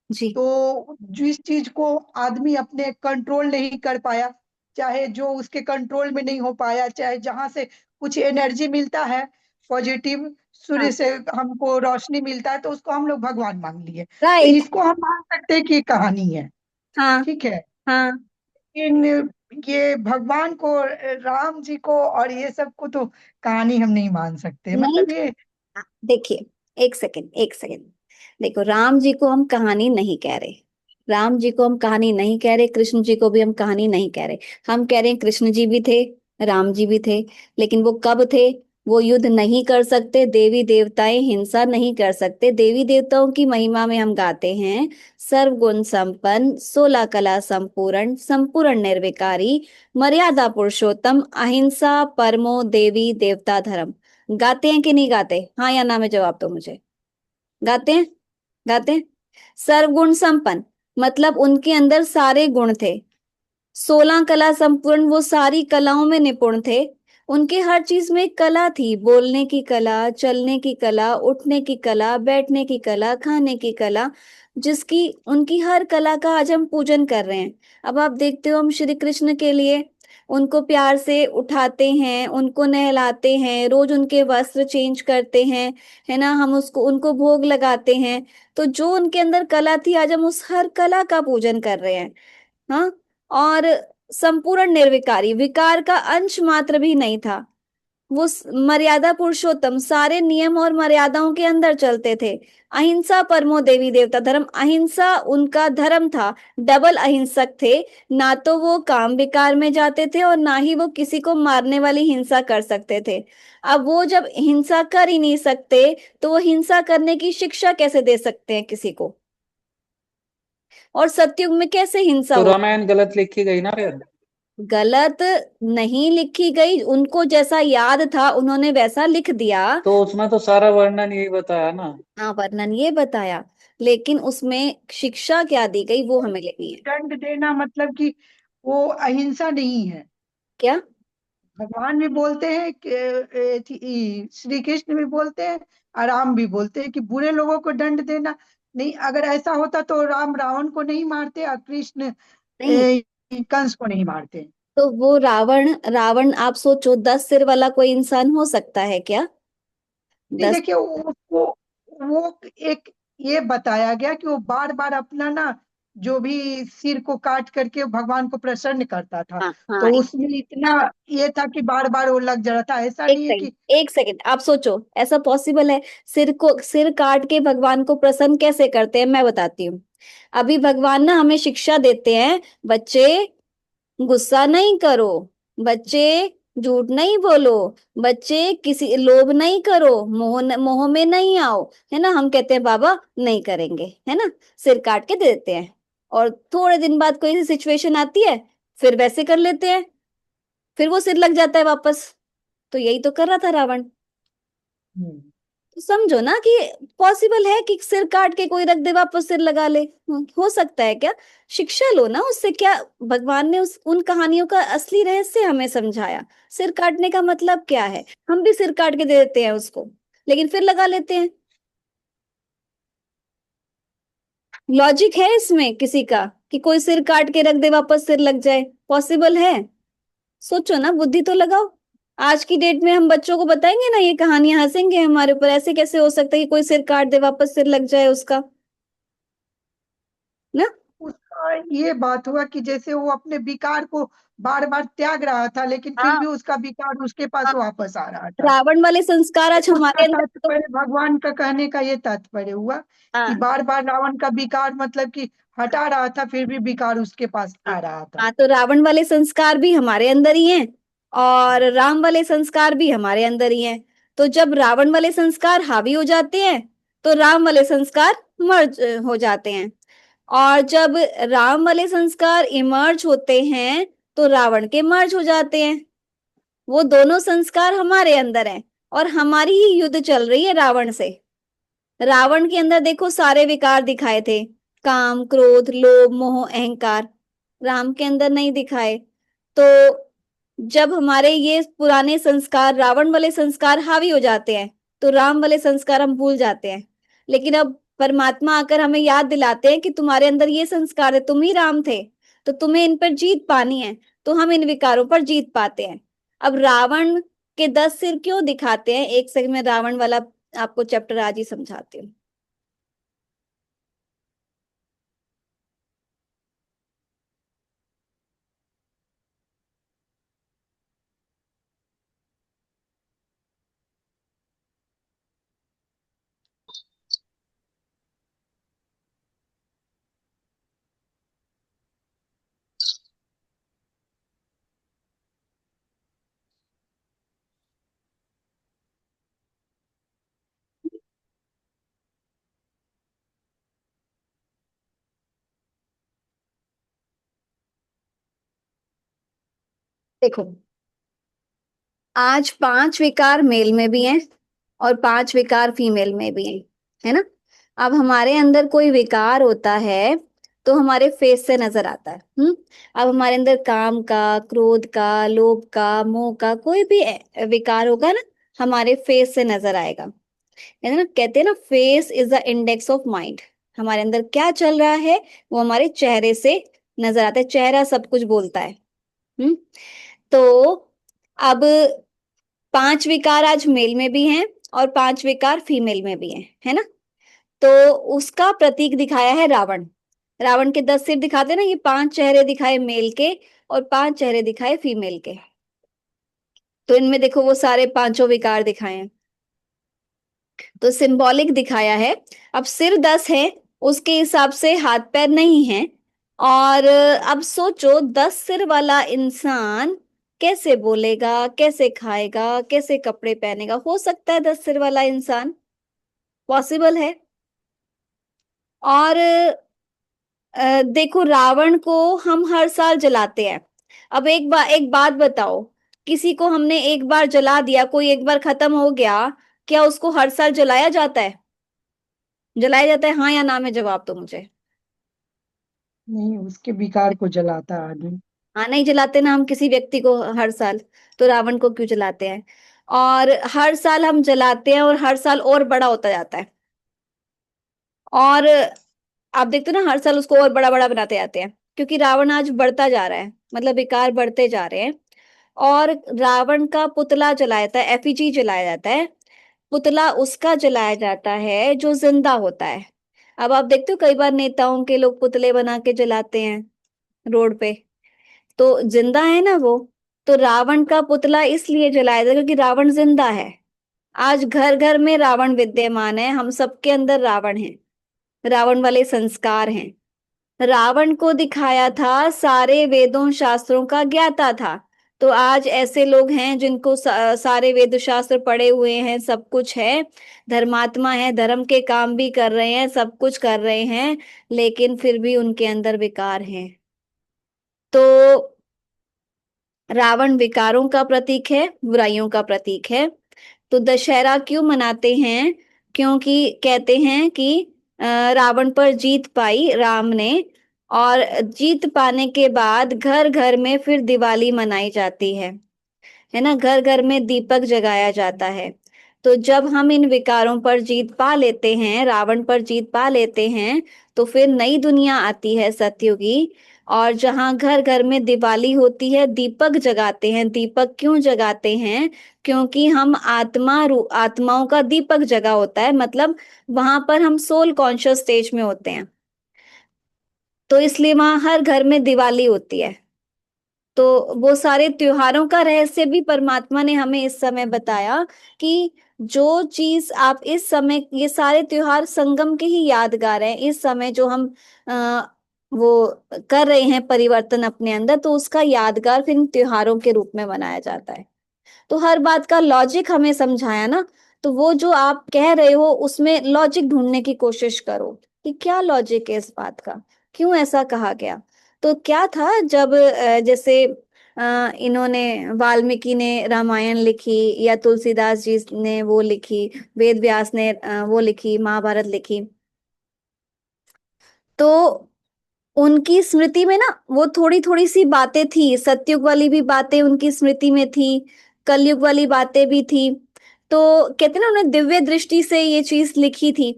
जी। तो जिस चीज को आदमी अपने कंट्रोल नहीं कर पाया, चाहे जो उसके कंट्रोल में नहीं हो पाया, चाहे जहां से कुछ एनर्जी मिलता है पॉजिटिव, हाँ। सूर्य से हमको रोशनी मिलता है, तो उसको हम लोग भगवान मान लिए। तो राइट। इसको हम मान सकते हैं कि ये कहानी है। हाँ। ठीक है। हाँ। इन ये भगवान को, राम जी को और ये सब को तो कहानी हम नहीं मान सकते, नहीं, मतलब ये। देखिए, एक सेकंड एक सेकंड। देखो, राम जी को हम कहानी नहीं कह रहे, राम जी को हम कहानी नहीं कह रहे, कृष्ण जी को भी हम कहानी नहीं कह रहे। हम कह रहे हैं कृष्ण जी भी थे, राम जी भी थे, लेकिन वो कब थे? वो युद्ध नहीं कर सकते, देवी देवताएं हिंसा नहीं कर सकते। देवी देवताओं की महिमा में हम गाते हैं, सर्वगुण संपन्न, 16 कला संपूर्ण, संपूर्ण निर्विकारी, मर्यादा पुरुषोत्तम, अहिंसा परमो देवी देवता धर्म। गाते हैं कि नहीं गाते? हाँ या ना में जवाब दो मुझे। गाते हैं? गाते हैं। सर्वगुण संपन्न मतलब उनके अंदर सारे गुण थे। 16 कला संपूर्ण, वो सारी कलाओं में निपुण थे। उनके हर चीज में एक कला थी, बोलने की कला, चलने की कला, उठने की कला, बैठने की कला, खाने की कला, जिसकी उनकी हर कला का आज हम पूजन कर रहे हैं। अब आप देखते हो, हम श्री कृष्ण के लिए उनको प्यार से उठाते हैं, उनको नहलाते हैं, रोज उनके वस्त्र चेंज करते हैं, है ना, हम उसको उनको भोग लगाते हैं। तो जो उनके अंदर कला थी, आज हम उस हर कला का पूजन कर रहे हैं। हाँ। और संपूर्ण निर्विकारी, विकार का अंश मात्र भी नहीं था। वो मर्यादा पुरुषोत्तम, सारे नियम और मर्यादाओं के अंदर चलते थे। अहिंसा परमो देवी देवता धर्म, अहिंसा उनका धर्म था। डबल अहिंसक थे। ना तो वो काम विकार में जाते थे और ना ही वो किसी को मारने वाली हिंसा कर सकते थे। अब वो जब हिंसा कर ही नहीं सकते, तो वो हिंसा करने की शिक्षा कैसे दे सकते हैं किसी को? और सतयुग में कैसे हिंसा तो हो? रामायण गलत लिखी गई ना फिर? गलत नहीं लिखी गई, उनको जैसा याद था उन्होंने वैसा लिख दिया। तो उसमें तो सारा वर्णन यही बताया ना। हाँ, वर्णन ये बताया, लेकिन उसमें शिक्षा क्या दी गई वो हमें लेनी है। दंड देना मतलब कि वो अहिंसा नहीं है। क्या? भगवान भी बोलते हैं कि श्री कृष्ण भी बोलते हैं और राम भी बोलते हैं कि बुरे लोगों को दंड देना नहीं। अगर ऐसा होता तो राम रावण को नहीं मारते और कृष्ण नहीं, कंस को नहीं मारते। तो वो रावण, रावण आप सोचो, 10 सिर वाला कोई इंसान हो सकता है क्या? नहीं, दस। देखिए उसको वो एक ये बताया गया कि वो बार बार अपना ना जो भी सिर को काट करके भगवान को प्रसन्न करता था। हाँ हाँ, तो उसमें इतना ये था कि बार बार वो लग जा रहा था, ऐसा एक नहीं है सेकंड, कि एक सेकंड, आप सोचो ऐसा पॉसिबल है? सिर काट के भगवान को प्रसन्न कैसे करते हैं, मैं बताती हूँ। अभी भगवान ना हमें शिक्षा देते हैं, बच्चे गुस्सा नहीं करो, बच्चे झूठ नहीं बोलो, बच्चे किसी लोभ नहीं करो, मोह में नहीं आओ, है ना। हम कहते हैं बाबा नहीं करेंगे, है ना, सिर काट के दे देते हैं। और थोड़े दिन बाद कोई सी सिचुएशन आती है, फिर वैसे कर लेते हैं, फिर वो सिर लग जाता है वापस। तो यही तो कर रहा था रावण। हम्म, तो समझो ना कि पॉसिबल है कि सिर काट के कोई रख दे वापस सिर लगा ले। हो सकता है क्या? शिक्षा लो ना उससे। क्या भगवान ने उस उन कहानियों का असली रहस्य हमें समझाया? सिर काटने का मतलब क्या है? हम भी सिर काट के दे देते हैं उसको, लेकिन फिर लगा लेते हैं। लॉजिक है इसमें किसी का कि कोई सिर काट के रख दे वापस सिर लग जाए? पॉसिबल है? सोचो ना, बुद्धि तो लगाओ। आज की डेट में हम बच्चों को बताएंगे ना ये कहानियां, हंसेंगे हमारे ऊपर। ऐसे कैसे हो सकता है कि कोई सिर काट दे वापस सिर लग जाए उसका? ना। उसका ये बात हुआ कि जैसे वो अपने विकार को बार बार त्याग रहा था, लेकिन फिर भी हाँ उसका विकार उसके पास हाँ, वापस आ रहा था। रावण वाले संस्कार आज उसका हमारे अंदर तो। तात्पर्य, भगवान का कहने का ये तात्पर्य हुआ कि हाँ बार बार रावण का विकार मतलब कि हटा रहा था, फिर भी विकार उसके पास हाँ आ रहा था। हाँ, तो रावण वाले संस्कार भी हमारे अंदर ही हैं, और राम वाले संस्कार भी हमारे अंदर ही हैं। तो जब रावण वाले संस्कार हावी हो जाते हैं, तो राम वाले संस्कार मर्ज हो जाते हैं। और जब राम वाले संस्कार इमर्ज होते हैं, तो रावण के मर्ज हो जाते हैं। वो दोनों संस्कार हमारे अंदर हैं, और हमारी ही युद्ध चल रही है रावण से। रावण के अंदर देखो सारे विकार दिखाए थे, काम क्रोध लोभ मोह अहंकार। राम के अंदर नहीं दिखाए। तो जब हमारे ये पुराने संस्कार, रावण वाले संस्कार हावी हो जाते हैं, तो राम वाले संस्कार हम भूल जाते हैं। लेकिन अब परमात्मा आकर हमें याद दिलाते हैं कि तुम्हारे अंदर ये संस्कार है, तुम ही राम थे, तो तुम्हें इन पर जीत पानी है। तो हम इन विकारों पर जीत पाते हैं। अब रावण के 10 सिर क्यों दिखाते हैं? एक सेकंड में रावण वाला आपको चैप्टर आज ही समझाती हूँ। देखो, आज 5 विकार मेल में भी हैं और 5 विकार फीमेल में भी हैं, है ना। अब हमारे अंदर कोई विकार होता है तो हमारे फेस से नजर आता है। अब हमारे अंदर काम का, क्रोध का, लोभ का, मोह का कोई भी विकार होगा ना, हमारे फेस से नजर आएगा, है ना। कहते हैं ना, face is the index of mind. हमारे अंदर क्या चल रहा है वो हमारे चेहरे से नजर आता है, चेहरा सब कुछ बोलता है। हम्म तो अब 5 विकार आज मेल में भी हैं और 5 विकार फीमेल में भी हैं, है ना। तो उसका प्रतीक दिखाया है रावण। रावण के 10 सिर दिखाते ना, ये 5 चेहरे दिखाए मेल के और 5 चेहरे दिखाए फीमेल के। तो इनमें देखो वो सारे पांचों विकार दिखाए हैं, तो सिंबॉलिक दिखाया है। अब सिर 10 है, उसके हिसाब से हाथ पैर नहीं है। और अब सोचो 10 सिर वाला इंसान कैसे बोलेगा, कैसे खाएगा, कैसे कपड़े पहनेगा। हो सकता है 10 सिर वाला इंसान, पॉसिबल है। और देखो, रावण को हम हर साल जलाते हैं। अब एक बात बताओ, किसी को हमने एक बार जला दिया, कोई एक बार खत्म हो गया, क्या उसको हर साल जलाया जाता है? जलाया जाता है, हाँ या ना में जवाब दो मुझे। नहीं, उसके विकार को जलाता है आदमी। हाँ, नहीं जलाते ना हम किसी व्यक्ति को हर साल, तो रावण को क्यों जलाते हैं? और हर साल हम जलाते हैं और हर साल और बड़ा होता जाता है। और आप देखते हो ना, हर साल उसको और बड़ा बड़ा बनाते जाते हैं, क्योंकि रावण आज बढ़ता जा रहा है, मतलब विकार बढ़ते जा रहे हैं। और रावण का पुतला जलाया जाता है, एफिजी जलाया जाता है। पुतला उसका जलाया जाता है जो जिंदा होता है। अब आप देखते हो कई बार नेताओं के लोग पुतले बना के जलाते हैं रोड पे, तो जिंदा है ना वो। तो रावण का पुतला इसलिए जलाया जाता है क्योंकि रावण जिंदा है। आज घर घर में रावण विद्यमान है, हम सबके अंदर रावण है, रावण वाले संस्कार हैं। रावण को दिखाया था सारे वेदों शास्त्रों का ज्ञाता था। तो आज ऐसे लोग हैं जिनको सारे वेद शास्त्र पढ़े हुए हैं, सब कुछ है, धर्मात्मा है, धर्म के काम भी कर रहे हैं, सब कुछ कर रहे हैं, लेकिन फिर भी उनके अंदर विकार हैं। तो रावण विकारों का प्रतीक है, बुराइयों का प्रतीक है। तो दशहरा क्यों मनाते हैं? क्योंकि कहते हैं कि रावण पर जीत पाई राम ने, और जीत पाने के बाद घर घर में फिर दिवाली मनाई जाती है ना, घर घर में दीपक जगाया जाता है। तो जब हम इन विकारों पर जीत पा लेते हैं, रावण पर जीत पा लेते हैं, तो फिर नई दुनिया आती है सतयुगी। और जहां घर घर में दिवाली होती है, दीपक जगाते हैं। दीपक क्यों जगाते हैं? क्योंकि हम आत्माओं का दीपक जगा होता है, मतलब वहां पर हम सोल कॉन्शियस स्टेज में होते हैं, तो इसलिए वहां हर घर में दिवाली होती है। तो वो सारे त्योहारों का रहस्य भी परमात्मा ने हमें इस समय बताया कि जो चीज आप इस समय, ये सारे त्योहार संगम के ही यादगार हैं। इस समय जो हम वो कर रहे हैं परिवर्तन अपने अंदर, तो उसका यादगार फिर इन त्योहारों के रूप में मनाया जाता है। तो हर बात का लॉजिक हमें समझाया ना, तो वो जो आप कह रहे हो उसमें लॉजिक ढूंढने की कोशिश करो कि क्या लॉजिक है इस बात का, क्यों ऐसा कहा गया। तो क्या था, जब जैसे इन्होंने, वाल्मीकि ने रामायण लिखी या तुलसीदास जी ने वो लिखी, वेद व्यास ने वो लिखी, महाभारत लिखी, तो उनकी स्मृति में ना वो थोड़ी थोड़ी सी बातें थी, सतयुग वाली भी बातें उनकी स्मृति में थी, कलयुग वाली बातें भी थी। तो कहते ना, उन्होंने दिव्य दृष्टि से ये चीज लिखी थी,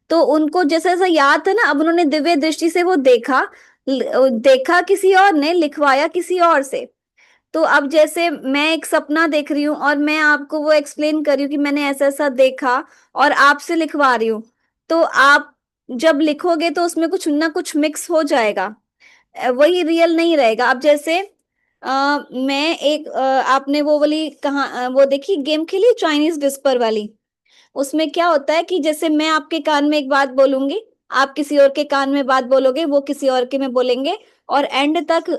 तो उनको जैसा जैसा याद था ना, अब उन्होंने दिव्य दृष्टि से वो देखा, देखा किसी और ने, लिखवाया किसी और से। तो अब जैसे मैं एक सपना देख रही हूँ और मैं आपको वो एक्सप्लेन कर रही हूँ कि मैंने ऐसा ऐसा देखा, और आपसे लिखवा रही हूँ, तो आप जब लिखोगे तो उसमें कुछ ना कुछ मिक्स हो जाएगा, वही रियल नहीं रहेगा। अब जैसे मैं एक आपने वो वाली कहा, वो देखी गेम खेली चाइनीज विस्पर वाली? उसमें क्या होता है कि जैसे मैं आपके कान में एक बात बोलूंगी, आप किसी और के कान में बात बोलोगे, वो किसी और के में बोलेंगे, और एंड तक,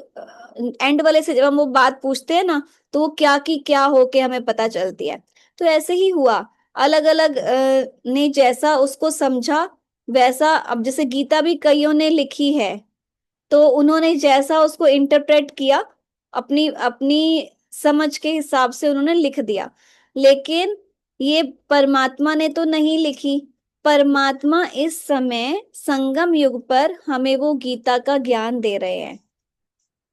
एंड वाले से जब हम वो बात पूछते हैं ना, तो वो क्या की क्या हो के हमें पता चलती है। तो ऐसे ही हुआ, अलग अलग ने जैसा उसको समझा वैसा। अब जैसे गीता भी कईयों ने लिखी है, तो उन्होंने जैसा उसको इंटरप्रेट किया अपनी अपनी समझ के हिसाब से उन्होंने लिख दिया, लेकिन ये परमात्मा ने तो नहीं लिखी। परमात्मा इस समय संगम युग पर हमें वो गीता का ज्ञान दे रहे हैं,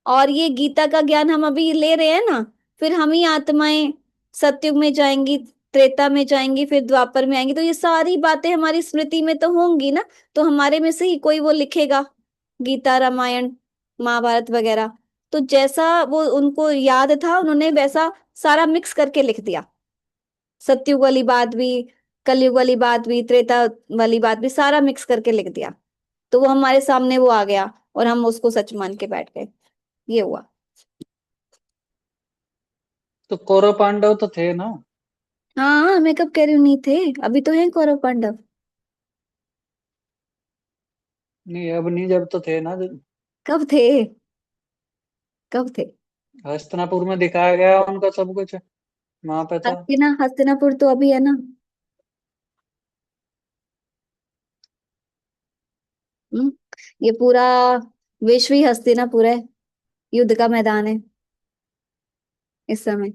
और ये गीता का ज्ञान हम अभी ले रहे हैं ना, फिर हम ही आत्माएं सतयुग में जाएंगी, त्रेता में जाएंगी, फिर द्वापर में आएंगी, तो ये सारी बातें हमारी स्मृति में तो होंगी ना, तो हमारे में से ही कोई वो लिखेगा गीता, रामायण, महाभारत वगैरह। तो जैसा वो उनको याद था, उन्होंने वैसा सारा मिक्स करके लिख दिया। सतयुग वाली बात भी, कलयुग वाली बात भी, त्रेता वाली बात भी, सारा मिक्स करके लिख दिया। तो वो हमारे सामने वो आ गया और हम उसको सच मान के बैठ गए, ये हुआ। तो कौरव पांडव तो थे ना? हाँ, मैं कब कह रही हूँ नहीं थे, अभी तो है कौरव पांडव। नहीं अब नहीं, जब तो थे ना। कब थे? कब थे? हस्तिनापुर में दिखाया गया उनका सब कुछ, वहां पे था। हस्तिनापुर तो अभी है ना। हम्म, ये पूरा विश्व ही हस्तिनापुर है, युद्ध का मैदान है इस समय।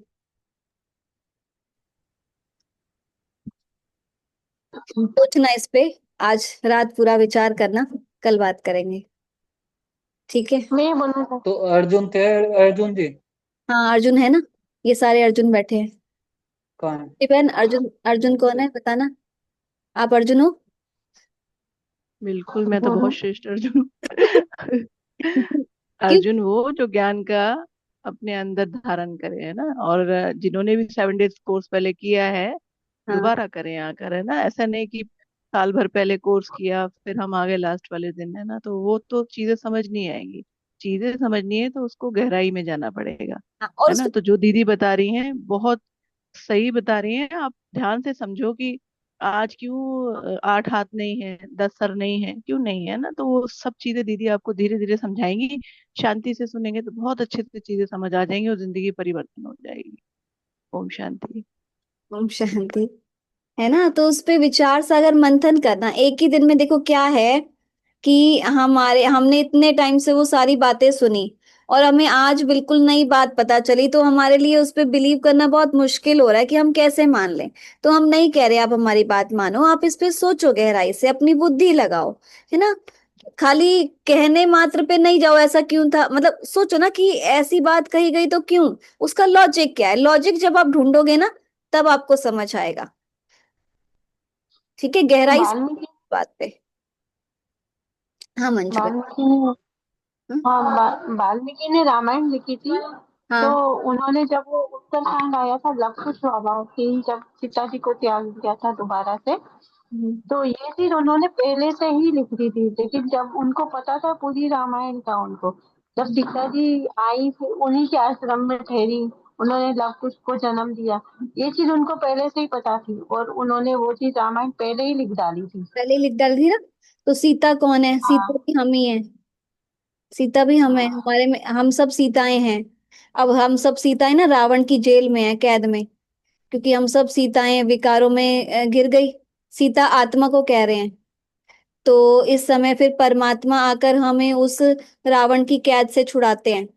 सोचना इस पे, आज रात पूरा विचार करना, कल बात करेंगे, ठीक है? मैं बोलूँ तो तो अर्जुन थे, अर्जुन जी हाँ, अर्जुन है ना, ये सारे अर्जुन बैठे हैं। कहाँ है? बहन, अर्जुन, अर्जुन कौन है बताना, आप अर्जुन हो? बिल्कुल, मैं तो हम्म, बहुत श्रेष्ठ अर्जुन हूँ। क्यों? अर्जुन वो जो ज्ञान का अपने अंदर धारण करे, है ना। और जिन्होंने भी 7 डेज कोर्स पहले किया है, हाँ, दोबारा करें आकर, है ना। ऐसा नहीं कि साल भर पहले कोर्स किया फिर हम आ गए लास्ट वाले दिन, है ना। तो वो तो चीजें समझ नहीं आएंगी। चीजें समझनी है तो उसको गहराई में जाना पड़ेगा, हाँ, और है ना। उसके तो जो दीदी बता रही हैं बहुत सही बता रही हैं। आप ध्यान से समझो कि आज क्यों 8 हाथ नहीं है, 10 सर नहीं है, क्यों नहीं है ना। तो वो सब चीजें दीदी आपको धीरे धीरे समझाएंगी। शांति से सुनेंगे तो बहुत अच्छे से चीजें समझ आ जाएंगी और जिंदगी परिवर्तन हो जाएगी। ओम शांति। ओम शांति। है ना, तो उस पे विचार सागर मंथन करना एक ही दिन में। देखो क्या है कि हमने इतने टाइम से वो सारी बातें सुनी, और हमें आज बिल्कुल नई बात पता चली, तो हमारे लिए उस पे बिलीव करना बहुत मुश्किल हो रहा है कि हम कैसे मान लें। तो हम नहीं कह रहे आप हमारी बात मानो, आप इस पे सोचो गहराई से, अपनी बुद्धि लगाओ, है ना। खाली कहने मात्र पे नहीं जाओ, ऐसा क्यों था, मतलब सोचो ना कि ऐसी बात कही गई तो क्यों, उसका लॉजिक क्या है। लॉजिक जब आप ढूंढोगे ना, तब आपको समझ आएगा, ठीक है, गहराई से वाल्मीकि बात पे। हाँ मंजू बहन। वाल्मीकि ने हाँ, हाँ वाल्मीकि ने रामायण लिखी थी। तो हाँ, उन्होंने जब वो उत्तरकांड आया था लव कुश वाला की, जब सीता जी को त्याग दिया था दोबारा से, हम्म, तो ये चीज उन्होंने पहले से ही लिख दी थी। लेकिन जब उनको पता था पूरी रामायण का, उनको जब सीता जी आई फिर उन्हीं के आश्रम में ठहरी, उन्होंने लव कुश को जन्म दिया, ये चीज उनको पहले से ही पता थी और उन्होंने वो चीज रामायण पहले ही लिख डाली थी। पहले लिख डाल दी ना। तो सीता कौन है? सीता हाँ भी हम ही है, सीता भी हम है, हमारे में हम सब सीताएं हैं। अब हम सब सीताएं ना रावण की जेल में है, कैद में, क्योंकि हम सब सीताएं विकारों में गिर गई। सीता आत्मा को कह रहे हैं। तो इस समय फिर परमात्मा आकर हमें उस रावण की कैद से छुड़ाते हैं,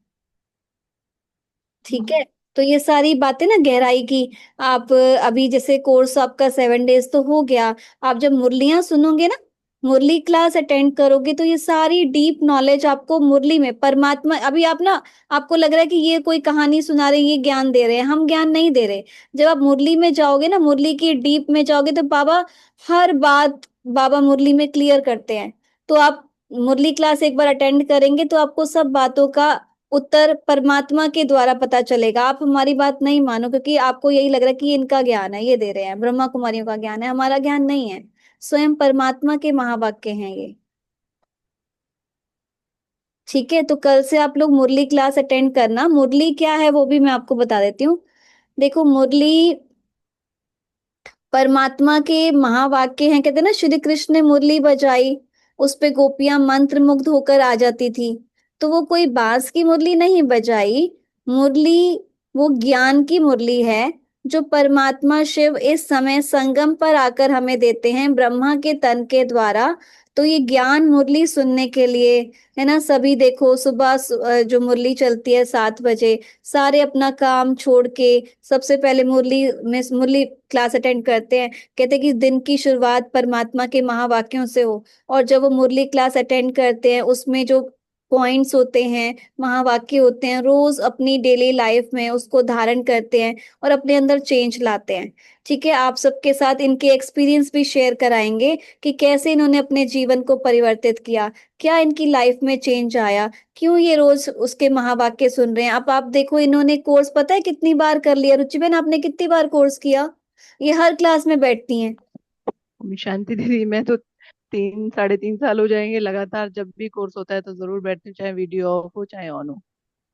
ठीक है। तो ये सारी बातें ना गहराई की, आप अभी जैसे कोर्स आपका 7 डेज तो हो गया, आप जब मुरलियां सुनोगे ना, मुरली क्लास अटेंड करोगे, तो ये सारी डीप नॉलेज आपको मुरली में परमात्मा, अभी आप ना, आपको लग रहा है कि ये कोई कहानी सुना रहे, ये ज्ञान दे रहे हैं, हम ज्ञान नहीं दे रहे। जब आप मुरली में जाओगे ना, मुरली की डीप में जाओगे, तो बाबा हर बात, बाबा मुरली में क्लियर करते हैं। तो आप मुरली क्लास एक बार अटेंड करेंगे तो आपको सब बातों का उत्तर परमात्मा के द्वारा पता चलेगा। आप हमारी बात नहीं मानो, क्योंकि आपको यही लग रहा है कि ये इनका ज्ञान है, ये दे रहे हैं, ब्रह्मा कुमारियों का ज्ञान है, हमारा ज्ञान नहीं है, स्वयं परमात्मा के महावाक्य हैं ये, ठीक है। तो कल से आप लोग मुरली क्लास अटेंड करना। मुरली क्या है वो भी मैं आपको बता देती हूँ। देखो, मुरली परमात्मा के महावाक्य हैं। कहते हैं ना, श्री कृष्ण ने मुरली बजाई, उस पे गोपियां मंत्र मुग्ध होकर आ जाती थी। तो वो कोई बांस की मुरली नहीं बजाई, मुरली वो ज्ञान की मुरली है। जो परमात्मा शिव इस समय संगम पर आकर हमें देते हैं ब्रह्मा के तन के द्वारा। तो ये ज्ञान मुरली सुनने के लिए है ना, सभी देखो सुबह जो मुरली चलती है 7 बजे, सारे अपना काम छोड़ के सबसे पहले मुरली क्लास अटेंड करते हैं। कहते हैं कि दिन की शुरुआत परमात्मा के महावाक्यों से हो। और जब वो मुरली क्लास अटेंड करते हैं उसमें जो पॉइंट्स होते हैं, महावाक्य होते हैं, रोज अपनी डेली लाइफ में उसको धारण करते हैं और अपने अंदर चेंज लाते हैं। ठीक है, आप सबके साथ इनके एक्सपीरियंस भी शेयर कराएंगे कि कैसे इन्होंने अपने जीवन को परिवर्तित किया, क्या इनकी लाइफ में चेंज आया, क्यों ये रोज उसके महावाक्य सुन रहे हैं। अब आप देखो इन्होंने कोर्स पता है कितनी बार कर लिया, रुचि बहन आपने कितनी बार कोर्स किया? ये हर क्लास में बैठती हैं। शांति दीदी, मैं तो 3 साढ़े 3 साल हो जाएंगे लगातार, जब भी कोर्स होता है तो जरूर बैठती हूँ, चाहे वीडियो ऑफ हो चाहे ऑन हो।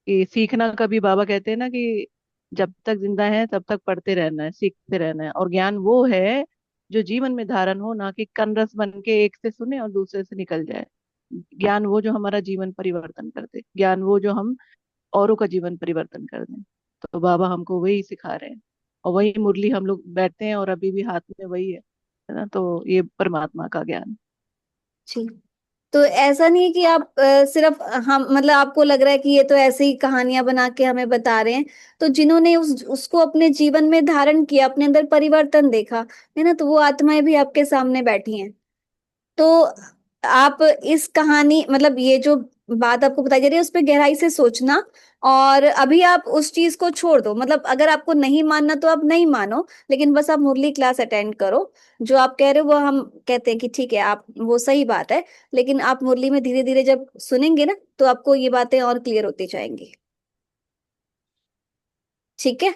कि सीखना कभी, बाबा कहते हैं ना कि जब तक जिंदा है तब तक पढ़ते रहना है, सीखते रहना है। और ज्ञान वो है जो जीवन में धारण हो, ना कि कनरस बन के एक से सुने और दूसरे से निकल जाए। ज्ञान वो जो हमारा जीवन परिवर्तन कर दे, ज्ञान वो जो हम औरों का जीवन परिवर्तन कर दें। तो बाबा हमको वही सिखा रहे हैं, और वही मुरली हम लोग बैठते हैं और अभी भी हाथ में वही है ना। तो ये परमात्मा का ज्ञान। जी। तो ऐसा नहीं है कि आप सिर्फ हम मतलब आपको लग रहा है कि ये तो ऐसे ही कहानियां बना के हमें बता रहे हैं। तो जिन्होंने उसको अपने जीवन में धारण किया, अपने अंदर परिवर्तन देखा, है ना, तो वो आत्माएं भी आपके सामने बैठी हैं। तो आप इस कहानी मतलब ये जो बात आपको बताई जा रही है उस पर गहराई से सोचना। और अभी आप उस चीज को छोड़ दो, मतलब अगर आपको नहीं मानना तो आप नहीं मानो, लेकिन बस आप मुरली क्लास अटेंड करो। जो आप कह रहे हो वो हम कहते हैं कि ठीक है, आप वो सही बात है। लेकिन आप मुरली में धीरे धीरे जब सुनेंगे ना तो आपको ये बातें और क्लियर होती जाएंगी। ठीक है।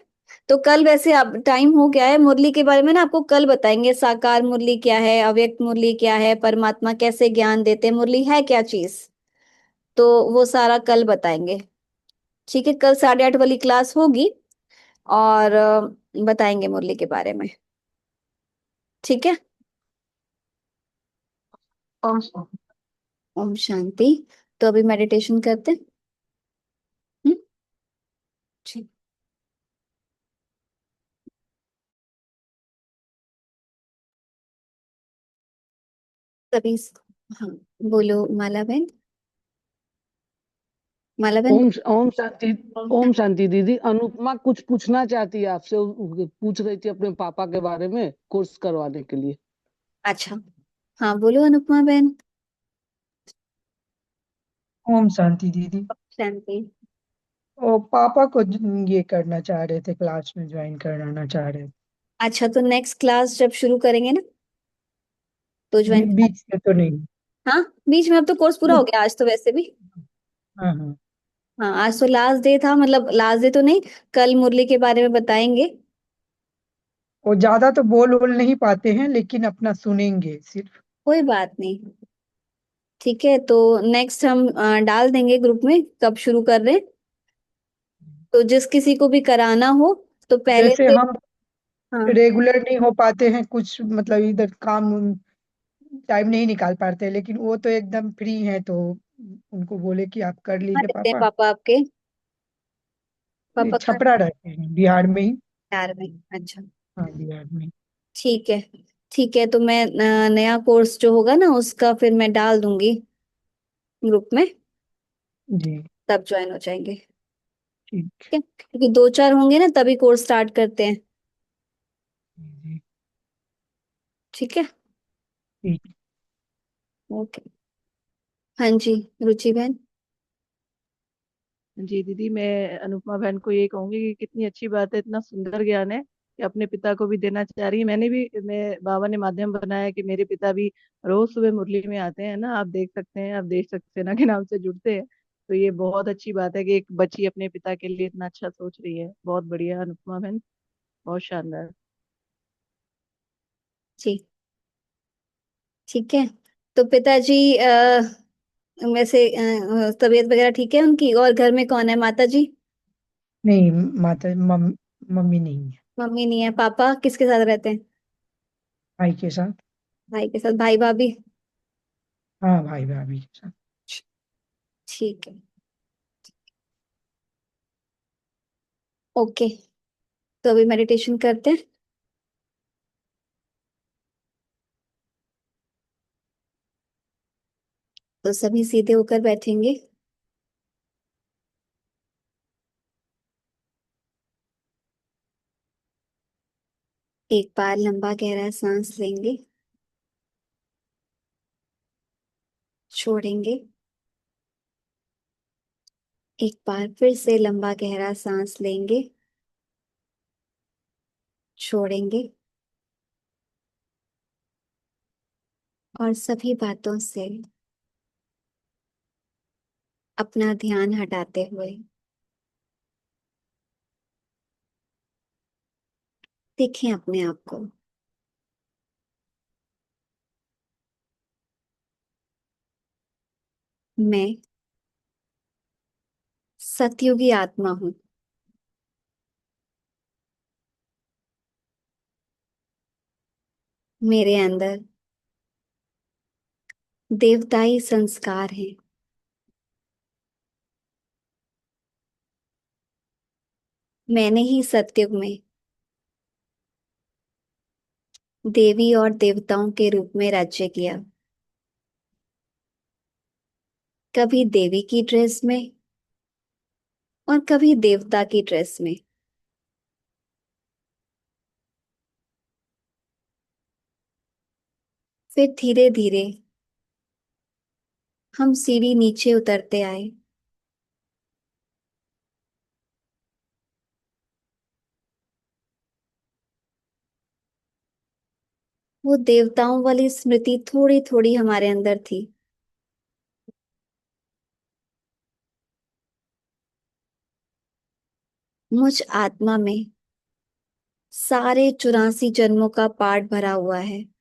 तो कल वैसे अब टाइम हो गया है, मुरली के बारे में ना आपको कल बताएंगे, साकार मुरली क्या है, अव्यक्त मुरली क्या है, परमात्मा कैसे ज्ञान देते हैं, मुरली है क्या चीज। तो वो सारा कल बताएंगे। ठीक है, कल 8:30 वाली क्लास होगी और बताएंगे मुरली के बारे में। ठीक है। ओम ओम शांति। तो अभी मेडिटेशन करते हैं। हम्म? ठीक। सभी। हाँ, बोलो माला बहन। माला बहन। ओम ओम शांति। ओम शांति दीदी, अनुपमा कुछ पूछना चाहती है आपसे, पूछ रही थी अपने पापा के बारे में कोर्स करवाने के लिए। अच्छा। हाँ बोलो अनुपमा बहन। ओम शांति दीदी। शांति। ओ पापा को ये करना चाह रहे थे, क्लास में ज्वाइन कराना चाह रहे थे। अच्छा, तो नेक्स्ट क्लास जब शुरू करेंगे ना तो ज्वाइन करा। बीच में तो नहीं। हाँ, बीच में अब तो कोर्स पूरा हो गया आज तो वैसे भी। हाँ हाँ। हाँ, आज तो लास्ट डे था, मतलब लास्ट डे तो नहीं, कल मुरली के बारे में बताएंगे। वो ज्यादा तो बोल नहीं पाते हैं, लेकिन अपना सुनेंगे सिर्फ। कोई बात नहीं। ठीक है, तो नेक्स्ट हम डाल देंगे ग्रुप में कब शुरू कर रहे हैं। तो जिस किसी को भी कराना हो तो पहले जैसे से। हम हाँ। रेगुलर नहीं हो पाते हैं, कुछ मतलब इधर काम टाइम नहीं निकाल पाते, लेकिन वो तो एकदम फ्री हैं, तो उनको बोले कि आप कर कहाँ लीजिए रहते हैं पापा। पापा आपके? ये पापा कहाँ? छपरा रहते हैं, बिहार में ही। बिहार में। अच्छा। हाँ, बिहार में। ठीक है। ठीक है, तो मैं नया कोर्स जो होगा ना उसका फिर मैं डाल दूंगी ग्रुप में, जी। तब ज्वाइन हो जाएंगे। ठीक। ठीक है, क्योंकि 2-4 होंगे ना तभी कोर्स स्टार्ट करते हैं। जी। ठीक है। ठीक। ओके। हाँ जी, रुचि बहन। जी दीदी, मैं अनुपमा बहन को ये कहूंगी कि कितनी अच्छी बात है, इतना सुंदर ज्ञान है कि अपने पिता को भी देना चाह रही है। मैं बाबा ने माध्यम बनाया कि मेरे पिता भी रोज सुबह मुरली में आते हैं ना, आप देख सकते हैं, आप देश सक्सेना के नाम से जुड़ते हैं। तो ये बहुत अच्छी बात है कि एक बच्ची अपने पिता के लिए इतना अच्छा सोच रही है। बहुत बढ़िया अनुपमा बहन, बहुत शानदार। जी। ठीक है। तो पिताजी वैसे तबीयत वगैरह ठीक है उनकी? और घर में कौन है, माता जी? नहीं, मम्मी नहीं है। मम्मी नहीं है। पापा किसके साथ रहते हैं? भाई के साथ। भाई के साथ। भाई भाभी? हाँ, भाई भाभी के साथ। ठीक है। ओके। तो अभी मेडिटेशन करते हैं। तो सभी सीधे होकर बैठेंगे। एक बार लंबा गहरा सांस लेंगे, छोड़ेंगे। एक बार फिर से लंबा गहरा सांस लेंगे, छोड़ेंगे। और सभी बातों से अपना ध्यान हटाते हुए देखें अपने आप को। मैं सतयुगी आत्मा हूं। मेरे अंदर देवताई संस्कार हैं। मैंने ही सतयुग में देवी और देवताओं के रूप में राज्य किया। कभी देवी की ड्रेस में और कभी देवता की ड्रेस में। फिर धीरे धीरे हम सीढ़ी नीचे उतरते आए। वो देवताओं वाली स्मृति थोड़ी थोड़ी हमारे अंदर थी। मुझ आत्मा में सारे 84 जन्मों का पाठ भरा हुआ है।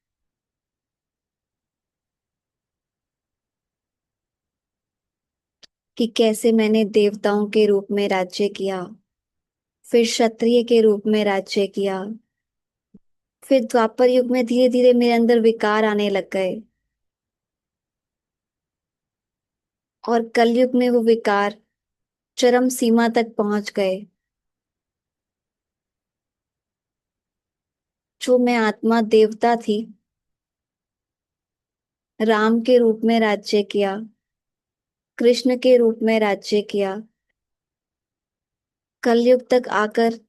कि कैसे मैंने देवताओं के रूप में राज्य किया, फिर क्षत्रिय के रूप में राज्य किया। फिर द्वापर युग में धीरे धीरे मेरे अंदर विकार आने लग गए। और कलयुग में वो विकार चरम सीमा तक पहुंच गए। जो मैं आत्मा देवता थी, राम के रूप में राज्य किया, कृष्ण के रूप में राज्य किया। कलयुग तक आकर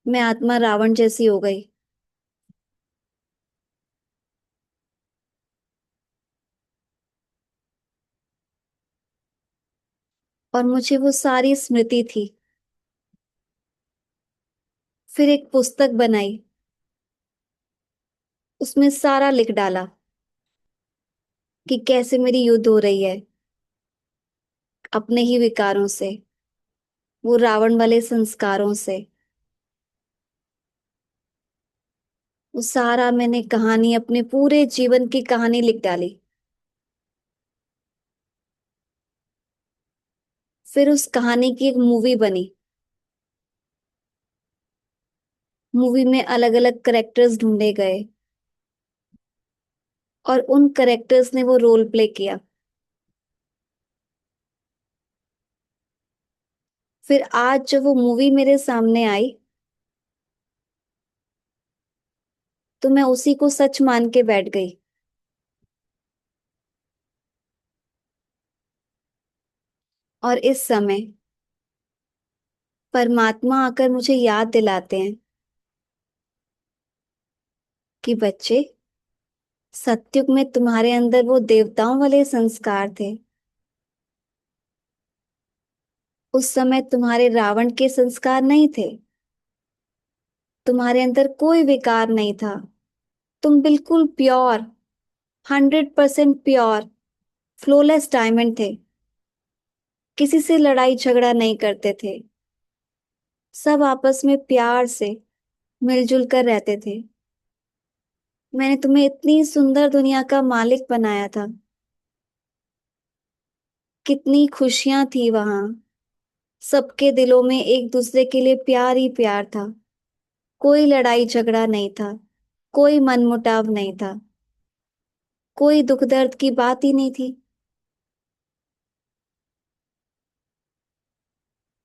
मैं आत्मा रावण जैसी हो गई। और मुझे वो सारी स्मृति थी। फिर एक पुस्तक बनाई, उसमें सारा लिख डाला कि कैसे मेरी युद्ध हो रही है अपने ही विकारों से, वो रावण वाले संस्कारों से। वो सारा मैंने कहानी, अपने पूरे जीवन की कहानी लिख डाली। फिर उस कहानी की एक मूवी बनी। मूवी में अलग अलग करेक्टर्स ढूंढे गए और उन करेक्टर्स ने वो रोल प्ले किया। फिर आज जब वो मूवी मेरे सामने आई तो मैं उसी को सच मान के बैठ गई। और इस समय परमात्मा आकर मुझे याद दिलाते हैं कि बच्चे, सतयुग में तुम्हारे अंदर वो देवताओं वाले संस्कार थे। उस समय तुम्हारे रावण के संस्कार नहीं थे। तुम्हारे अंदर कोई विकार नहीं था। तुम बिल्कुल प्योर, 100% प्योर, फ्लोलेस डायमंड थे। किसी से लड़ाई झगड़ा नहीं करते थे। सब आपस में प्यार से मिलजुल कर रहते थे। मैंने तुम्हें इतनी सुंदर दुनिया का मालिक बनाया था। कितनी खुशियां थी वहां। सबके दिलों में एक दूसरे के लिए प्यार ही प्यार था। कोई लड़ाई झगड़ा नहीं था। कोई मनमुटाव नहीं था। कोई दुख दर्द की बात ही नहीं थी।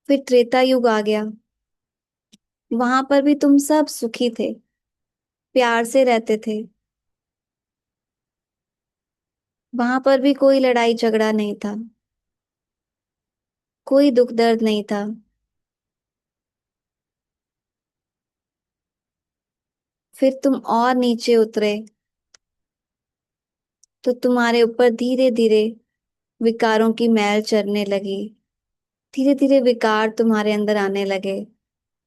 फिर त्रेता युग आ गया। वहां पर भी तुम सब सुखी थे, प्यार से रहते थे। वहां पर भी कोई लड़ाई झगड़ा नहीं था, कोई दुख दर्द नहीं था। फिर तुम और नीचे उतरे तो तुम्हारे ऊपर धीरे धीरे विकारों की मैल चढ़ने लगी। धीरे धीरे विकार तुम्हारे अंदर आने लगे।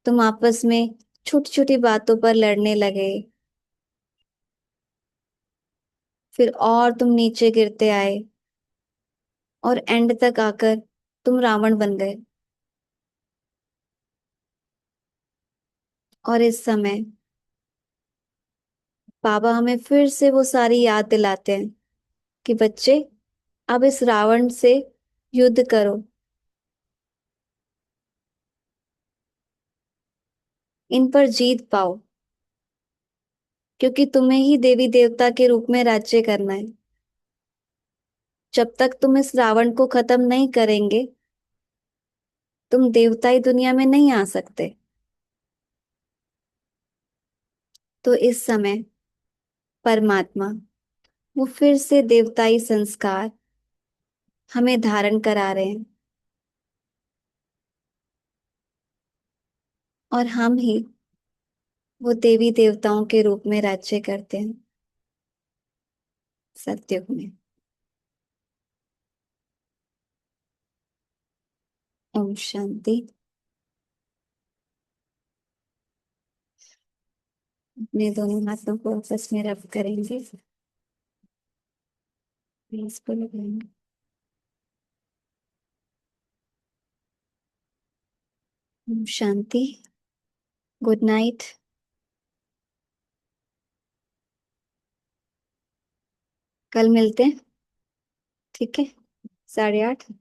तुम आपस में छोटी छोटी बातों पर लड़ने लगे। फिर और तुम नीचे गिरते आए और एंड तक आकर तुम रावण बन गए। और इस समय बाबा हमें फिर से वो सारी याद दिलाते हैं कि बच्चे, अब इस रावण से युद्ध करो, इन पर जीत पाओ, क्योंकि तुम्हें ही देवी देवता के रूप में राज्य करना है। जब तक तुम इस रावण को खत्म नहीं करेंगे, तुम देवताई दुनिया में नहीं आ सकते। तो इस समय परमात्मा वो फिर से देवताई संस्कार हमें धारण करा रहे हैं, और हम ही वो देवी देवताओं के रूप में राज्य करते हैं सत्युग में। ओम शांति। अपने दोनों हाथों को आपस में रब करेंगे। इसको लगाएंगे। ओम शांति। Good night. कल मिलते हैं, ठीक है? 8:30।